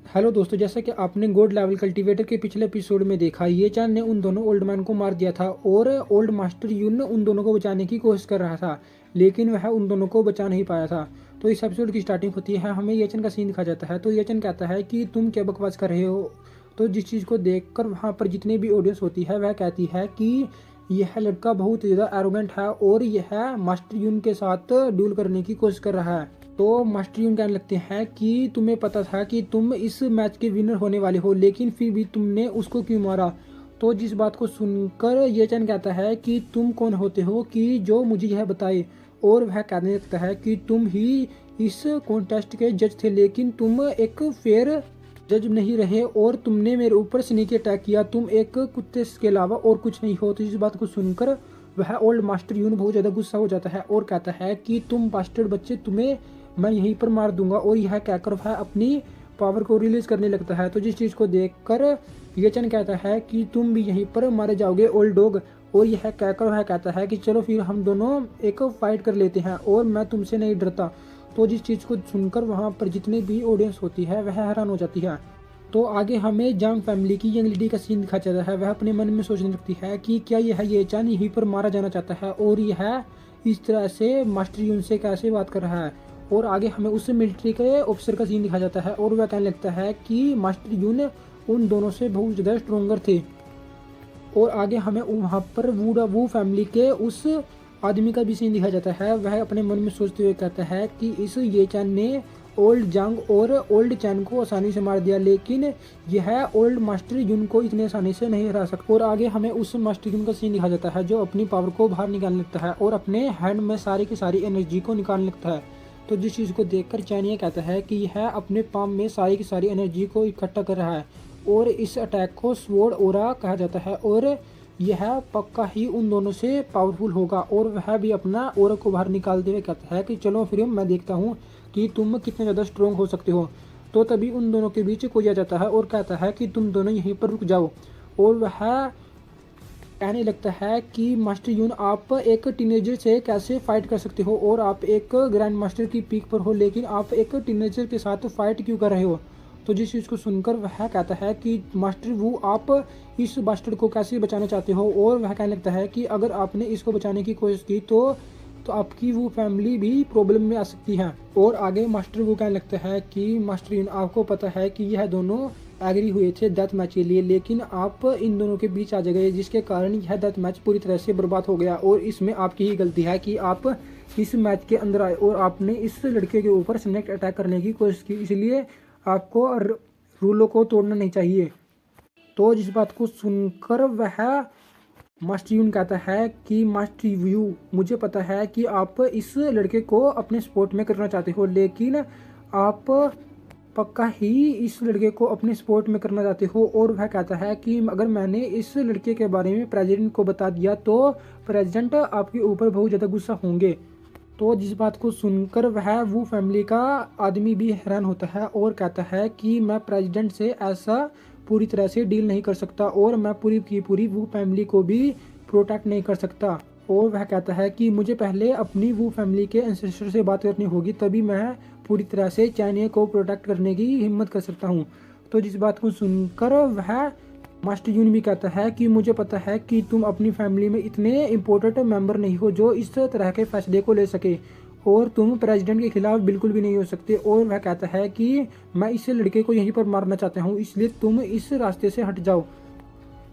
Hello दोस्तों, जैसा कि आपने गोल्ड लेवल कल्टीवेटर के पिछले एपिसोड में देखा, ये चांद ने उन दोनों ओल्ड मैन को मार दिया था और ओल्ड मास्टर यून उन दोनों को बचाने की कोशिश कर रहा था, लेकिन वह उन दोनों को बचा नहीं पाया था। तो इस एपिसोड की स्टार्टिंग होती है, हमें येचन का सीन दिखा जाता है। तो येचन कहता है कि तुम क्या बकवास कर रहे हो। तो जिस चीज़ को देखकर वहाँ पर जितनी भी ऑडियंस होती है वह कहती है कि यह लड़का बहुत ज़्यादा एरोगेंट है और यह मास्टर यून के साथ डील करने की कोशिश कर रहा है। तो मास्टर यून कहने लगते हैं कि तुम्हें पता था कि तुम इस मैच के विनर होने वाले हो, लेकिन फिर भी तुमने उसको क्यों मारा। तो जिस बात को सुनकर ये चैन कहता है कि तुम कौन होते हो कि जो मुझे यह बताए। और वह कहने लगता है कि तुम ही इस कॉन्टेस्ट के जज थे, लेकिन तुम एक फेयर जज नहीं रहे और तुमने मेरे ऊपर स्नीक अटैक किया, तुम एक कुत्ते के अलावा और कुछ नहीं हो। तो इस बात को सुनकर वह ओल्ड मास्टर यून बहुत ज़्यादा गुस्सा हो जाता है और कहता है कि तुम बास्टर्ड बच्चे, तुम्हें मैं यहीं पर मार दूंगा। और यह कहकर वह अपनी पावर को रिलीज करने लगता है। तो जिस चीज़ को देखकर येचन कहता है कि तुम भी यहीं पर मारे जाओगे ओल्ड डॉग। और यह कहकर वह कहता है कि चलो फिर हम दोनों एक फाइट कर लेते हैं और मैं तुमसे नहीं डरता। तो जिस चीज़ को सुनकर वहाँ पर जितनी भी ऑडियंस होती है वह हैरान हो जाती है। तो आगे हमें जांग फैमिली की यंग लेडी का सीन दिखा जाता है। वह अपने मन में सोचने लगती है कि क्या यह येचन यहीं पर मारा जाना चाहता है और यह इस तरह से मास्टर यून से कैसे बात कर रहा है। और आगे हमें उस मिलिट्री के ऑफिसर का सीन दिखा जाता है और वह कहने लगता है कि मास्टर यून उन दोनों से बहुत ज़्यादा स्ट्रोंगर थे। और आगे हमें वहाँ पर वू फैमिली के उस आदमी का भी सीन दिखा जाता है। वह अपने मन में सोचते हुए कहता है कि इस ये चैन ने ओल्ड जांग और ओल्ड चैन को आसानी से मार दिया, लेकिन यह ओल्ड मास्टर यून को इतने आसानी से नहीं हरा सकता। और आगे हमें उस मास्टर यून का सीन दिखा जाता है जो अपनी पावर को बाहर निकालने लगता है और अपने हैंड में सारी की सारी एनर्जी को निकालने लगता है। तो जिस चीज़ को देखकर चैन ये कहता है कि यह अपने पाम में सारी की सारी एनर्जी को इकट्ठा कर रहा है और इस अटैक को स्वॉर्ड ओरा कहा जाता है और यह पक्का ही उन दोनों से पावरफुल होगा। और वह भी अपना ओरा को बाहर निकालते हुए कहता है कि चलो फिर मैं देखता हूँ कि तुम कितने ज़्यादा स्ट्रोंग हो सकते हो। तो तभी उन दोनों के बीच कोई आ जाता है और कहता है कि तुम दोनों यहीं पर रुक जाओ। और वह कहने लगता है कि मास्टर यून आप एक टीनेजर से कैसे फाइट कर सकते हो और आप एक ग्रैंड मास्टर की पीक पर हो, लेकिन आप एक टीनेजर के साथ फाइट क्यों कर रहे हो। तो जिस चीज़ को सुनकर वह कहता है कि मास्टर वू आप इस बास्टर्ड को कैसे बचाना चाहते हो। और वह कहने लगता है कि अगर आपने इसको बचाने की कोशिश की तो आपकी वो फैमिली भी प्रॉब्लम में आ सकती है। और आगे मास्टर वो कहने लगता है कि मास्टर यून आपको पता है कि यह दोनों एग्री हुए थे डेथ मैच के लिए, लेकिन आप इन दोनों के बीच आ गए जिसके कारण यह डेथ मैच पूरी तरह से बर्बाद हो गया। और इसमें आपकी ही गलती है कि आप इस मैच के अंदर आए और आपने इस लड़के के ऊपर स्नेक अटैक करने की कोशिश की, इसलिए आपको रूलों को तोड़ना नहीं चाहिए। तो जिस बात को सुनकर वह मास्टर यून कहता है कि मास्टर यू, मुझे पता है कि आप इस लड़के को अपने सपोर्ट में करना चाहते हो, लेकिन आप पक्का ही इस लड़के को अपने सपोर्ट में करना चाहते हो। और वह कहता है कि अगर मैंने इस लड़के के बारे में प्रेसिडेंट को बता दिया तो प्रेसिडेंट आपके ऊपर बहुत ज़्यादा गुस्सा होंगे। तो जिस बात को सुनकर वह वो फैमिली का आदमी भी हैरान होता है और कहता है कि मैं प्रेसिडेंट से ऐसा पूरी तरह से डील नहीं कर सकता और मैं पूरी की पूरी वो फैमिली को भी प्रोटेक्ट नहीं कर सकता। और वह कहता है कि मुझे पहले अपनी वो फैमिली के एंसेस्टर से बात करनी होगी, तभी मैं पूरी तरह से चाइना को प्रोटेक्ट करने की हिम्मत कर सकता हूँ। तो जिस बात को सुनकर वह मास्टर यून भी कहता है कि मुझे पता है कि तुम अपनी फैमिली में इतने इम्पोर्टेंट मेंबर नहीं हो जो इस तरह के फैसले को ले सके, और तुम प्रेसिडेंट के खिलाफ बिल्कुल भी नहीं हो सकते। और वह कहता है कि मैं इस लड़के को यहीं पर मारना चाहता हूँ, इसलिए तुम इस रास्ते से हट जाओ।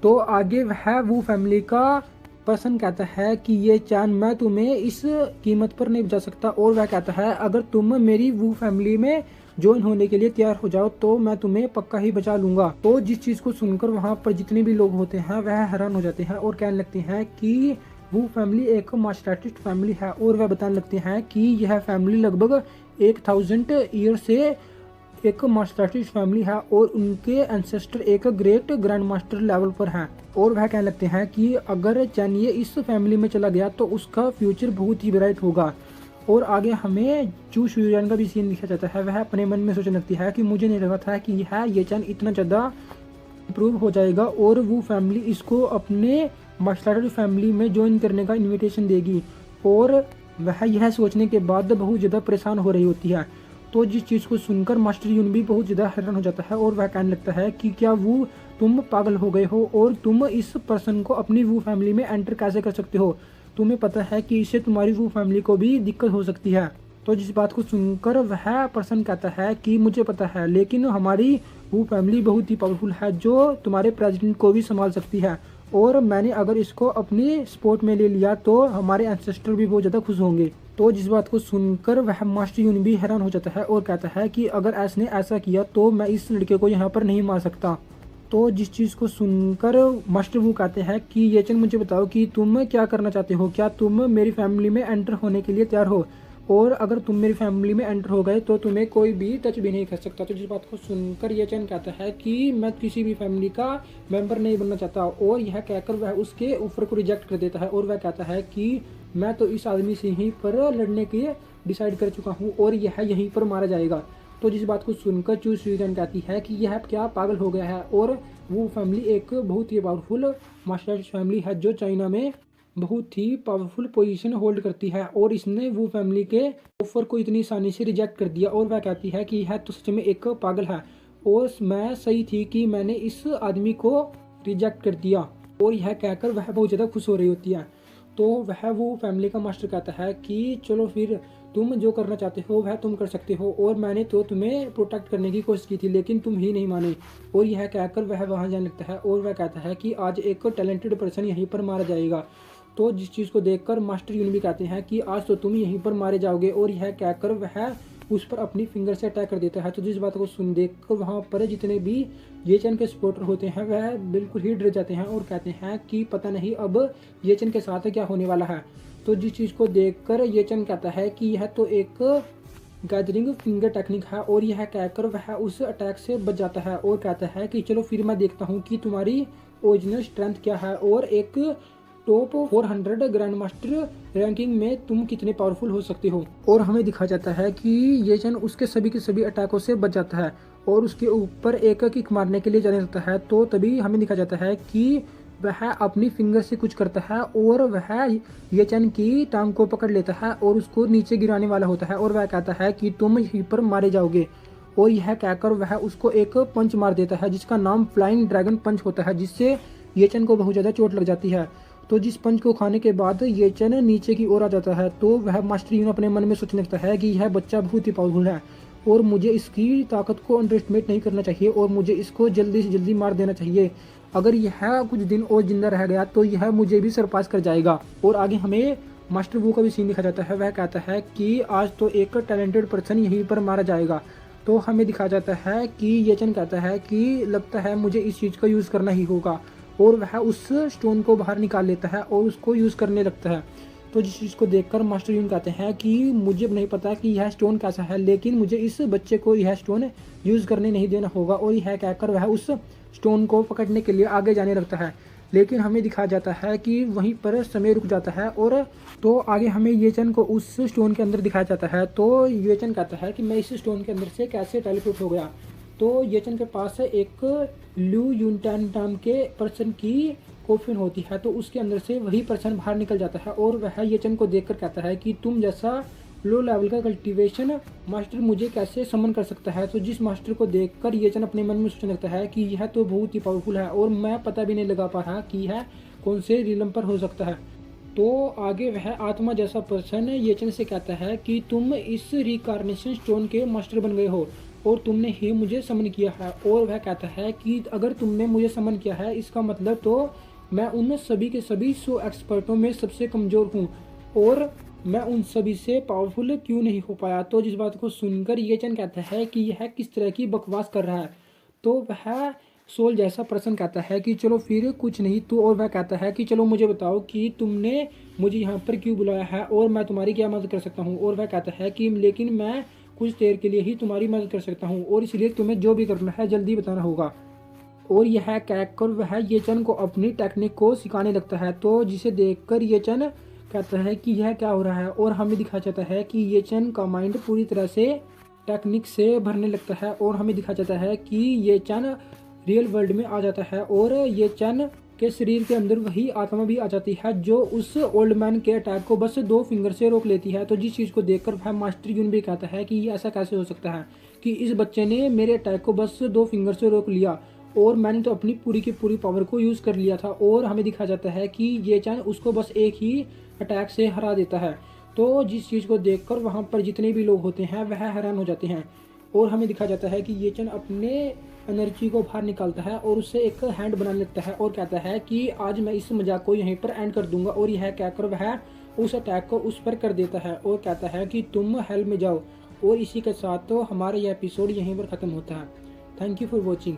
तो आगे वह वो फैमिली का पर्सन कहता है कि ये चांद मैं तुम्हें इस कीमत पर नहीं बचा सकता। और वह कहता है अगर तुम मेरी वो फैमिली में ज्वाइन होने के लिए तैयार हो जाओ तो मैं तुम्हें पक्का ही बचा लूंगा। तो जिस चीज़ को सुनकर वहाँ पर जितने भी लोग होते हैं वह हैरान हो जाते हैं और कहने लगते हैं कि वो फैमिली एक मार्शल आर्टिस्ट फैमिली है। और वह बताने लगते हैं कि यह फैमिली लगभग 1000 ईयर से एक मार्शल आर्टिस्ट फैमिली है और उनके एंसेस्टर एक ग्रेट ग्रैंड मास्टर लेवल पर हैं। और वह कहने लगते हैं कि अगर चैनिये इस फैमिली में चला गया तो उसका फ्यूचर बहुत ही ब्राइट होगा। और आगे हमें चू शुयान का भी सीन दिखा जाता है। वह अपने मन में सोचने लगती है कि मुझे नहीं लगा था कि ये चैन इतना ज़्यादा इम्प्रूव हो जाएगा और वो फैमिली इसको अपने मार्शल आर्ट फैमिली में ज्वाइन करने का इनविटेशन देगी। और वह यह सोचने के बाद बहुत ज़्यादा परेशान हो रही होती है। तो जिस चीज़ को सुनकर मास्टर यून भी बहुत ज़्यादा हैरान हो जाता है और वह कहने लगता है कि क्या वो तुम पागल हो गए हो और तुम इस पर्सन को अपनी वो फैमिली में एंटर कैसे कर सकते हो, तुम्हें पता है कि इससे तुम्हारी वो फैमिली को भी दिक्कत हो सकती है। तो जिस बात को सुनकर वह पर्सन कहता है कि मुझे पता है, लेकिन हमारी वो फैमिली बहुत ही पावरफुल है जो तुम्हारे प्रेसिडेंट को भी संभाल सकती है, और मैंने अगर इसको अपनी सपोर्ट में ले लिया तो हमारे एंसेस्टर भी बहुत ज़्यादा खुश होंगे। तो जिस बात को सुनकर वह मास्टर यून भी हैरान हो जाता है और कहता है कि अगर ऐसने ऐसा किया तो मैं इस लड़के को यहाँ पर नहीं मार सकता। तो जिस चीज़ को सुनकर मास्टर वो कहते हैं कि ये चंद मुझे बताओ कि तुम क्या करना चाहते हो, क्या तुम मेरी फैमिली में एंटर होने के लिए तैयार हो, और अगर तुम मेरी फैमिली में एंटर हो गए तो तुम्हें कोई भी टच भी नहीं कर सकता। तो जिस बात को सुनकर ये चंद कहता है कि मैं किसी भी फैमिली का मेंबर नहीं बनना चाहता, और यह कहकर वह उसके ऑफर को रिजेक्ट कर देता है। और वह कहता है कि मैं तो इस आदमी से यहीं पर लड़ने के डिसाइड कर चुका हूँ और यह यहीं पर मारा जाएगा। तो जिस बात को सुनकर चू शुयान कहती है कि यह क्या पागल हो गया है, और वो फैमिली एक बहुत ही पावरफुल मार्शल आर्ट फैमिली है जो चाइना में बहुत ही पावरफुल पोजीशन होल्ड करती है, और इसने वो फैमिली के ऑफर को इतनी आसानी से रिजेक्ट कर दिया। और वह कहती है कि यह तो सच में एक पागल है और मैं सही थी कि मैंने इस आदमी को रिजेक्ट कर दिया। और यह कहकर वह बहुत ज़्यादा खुश हो रही होती है। तो वह वो फैमिली का मास्टर कहता है कि चलो फिर तुम जो करना चाहते हो वह तुम कर सकते हो, और मैंने तो तुम्हें प्रोटेक्ट करने की कोशिश की थी लेकिन तुम ही नहीं माने। और यह कहकर वह वहाँ जाने लगता है और वह कहता है कि आज एक टैलेंटेड पर्सन यहीं पर मारा जाएगा। तो जिस चीज़ को देखकर मास्टर यून भी कहते हैं कि आज तो तुम यहीं पर मारे जाओगे, और यह कहकर वह उस पर अपनी फिंगर से अटैक कर देता है। तो जिस बात को सुन देखकर वहाँ पर जितने भी ये चैन के सपोर्टर होते हैं वह बिल्कुल ही डर जाते हैं और कहते हैं कि पता नहीं अब ये चैन के साथ क्या होने वाला है। तो जिस चीज़ को देखकर ये चैन कहता है कि यह तो एक गैदरिंग फिंगर टेक्निक है, और यह कहकर वह उस अटैक से बच जाता है और कहता है कि चलो फिर मैं देखता हूँ कि तुम्हारी ओरिजिनल स्ट्रेंथ क्या है और एक टॉप 400 ग्रैंड मास्टर रैंकिंग में तुम कितने पावरफुल हो सकते हो। और हमें दिखा जाता है कि ये चैन उसके सभी के सभी अटैकों से बच जाता है और उसके ऊपर एक किक मारने के लिए जाने लगता है। तो तभी हमें दिखा जाता है कि वह अपनी फिंगर से कुछ करता है और वह ये चैन की टांग को पकड़ लेता है और उसको नीचे गिराने वाला होता है, और वह कहता है कि तुम यहीं पर मारे जाओगे। और यह कहकर वह उसको एक पंच मार देता है जिसका नाम फ्लाइंग ड्रैगन पंच होता है, जिससे ये चैन को बहुत ज़्यादा चोट लग जाती है। तो जिस पंच को खाने के बाद ये चैन नीचे की ओर आ जाता है। तो वह मास्टर यून अपने मन में सोचने लगता है कि यह बच्चा बहुत ही पावरफुल है और मुझे इसकी ताकत को अंडर एस्टिमेट नहीं करना चाहिए और मुझे इसको जल्दी से जल्दी मार देना चाहिए। अगर यह कुछ दिन और जिंदा रह गया तो यह मुझे भी सरपास कर जाएगा। और आगे हमें मास्टर वू का भी सीन दिखा जाता है। वह कहता है कि आज तो एक टैलेंटेड पर्सन यहीं पर मारा जाएगा। तो हमें दिखाया जाता है कि ये चन कहता है कि लगता है मुझे इस चीज़ का यूज़ करना ही होगा, और वह उस स्टोन को बाहर निकाल लेता है और उसको यूज़ करने लगता है। तो जिस चीज़ को देखकर मास्टर यून कहते हैं कि मुझे नहीं पता कि यह स्टोन कैसा है, लेकिन मुझे इस बच्चे को यह स्टोन यूज़ करने नहीं देना होगा, और यह कहकर वह उस स्टोन को पकड़ने के लिए आगे जाने लगता है। लेकिन हमें दिखाया जाता है कि वहीं पर समय रुक जाता है, और तो आगे हमें ये चन को उस स्टोन के अंदर दिखाया जाता है। तो ये चन कहता है कि मैं इस स्टोन के अंदर से कैसे टेलीपोर्ट हो गया। तो ये चन के पास एक लू यूनटैन नाम के पर्सन की कॉफिन होती है, तो उसके अंदर से वही पर्सन बाहर निकल जाता है, और वह ये चन को देखकर कहता है कि तुम जैसा लो लेवल का कल्टीवेशन मास्टर मुझे कैसे समन कर सकता है। तो जिस मास्टर को देखकर ये चन अपने मन में सोचने लगता है कि यह तो बहुत ही पावरफुल है, और मैं पता भी नहीं लगा पा रहा कि यह कौन से रिलम पर हो सकता है। तो आगे वह आत्मा जैसा पर्सन ये चन से कहता है कि तुम इस रिकार्नेशन स्टोन के मास्टर बन गए हो, और तुमने ही मुझे समन किया है। और वह कहता है कि अगर तुमने मुझे समन किया है, इसका मतलब तो मैं उन सभी के सभी 100 एक्सपर्टों में सबसे कमज़ोर हूँ, और मैं उन सभी से पावरफुल क्यों नहीं हो पाया। तो जिस बात को सुनकर ये चन कहता है कि यह किस तरह की बकवास कर रहा है। तो वह सोल जैसा पर्सन कहता है कि चलो फिर कुछ नहीं तो, और वह कहता है कि चलो मुझे बताओ कि तुमने मुझे यहाँ पर क्यों बुलाया है, और मैं तुम्हारी क्या मदद कर सकता हूँ। और वह कहता है कि लेकिन मैं कुछ देर के लिए ही तुम्हारी मदद कर सकता हूँ, और इसलिए तुम्हें जो भी करना है जल्दी बताना होगा। और यह कहकर वह ये चन को अपनी टेक्निक को सिखाने लगता है। तो जिसे देखकर ये चन कहता है कि यह क्या हो रहा है, और हमें दिखाया जाता है कि ये चन का माइंड पूरी तरह से टेक्निक से भरने लगता है, और हमें दिखाया जाता है कि ये चन रियल वर्ल्ड में आ जाता है, और ये चन के शरीर के अंदर वही आत्मा भी आ जाती है जो उस ओल्ड मैन के अटैक को बस 2 फिंगर से रोक लेती है। तो जिस चीज़ को देखकर वह मास्टर यून भी कहता है कि ये ऐसा कैसे हो सकता है कि इस बच्चे ने मेरे अटैक को बस 2 फिंगर से रोक लिया, और मैंने तो अपनी पूरी की पूरी पावर को यूज़ कर लिया था। और हमें दिखाया जाता है कि ये चन उसको बस एक ही अटैक से हरा देता है। तो जिस चीज़ को देखकर वहाँ पर जितने भी लोग होते हैं वह हैरान हो जाते हैं, और हमें दिखाया जाता है कि ये चन अपने एनर्जी को बाहर निकालता है और उससे एक हैंड बनाने लगता है, और कहता है कि आज मैं इस मजाक को यहीं पर एंड कर दूंगा। और यह कहकर वह उस अटैक को उस पर कर देता है, और कहता है कि तुम हेल में जाओ। और इसी के साथ तो हमारा यह एपिसोड यहीं पर ख़त्म होता है। Thank you for watching.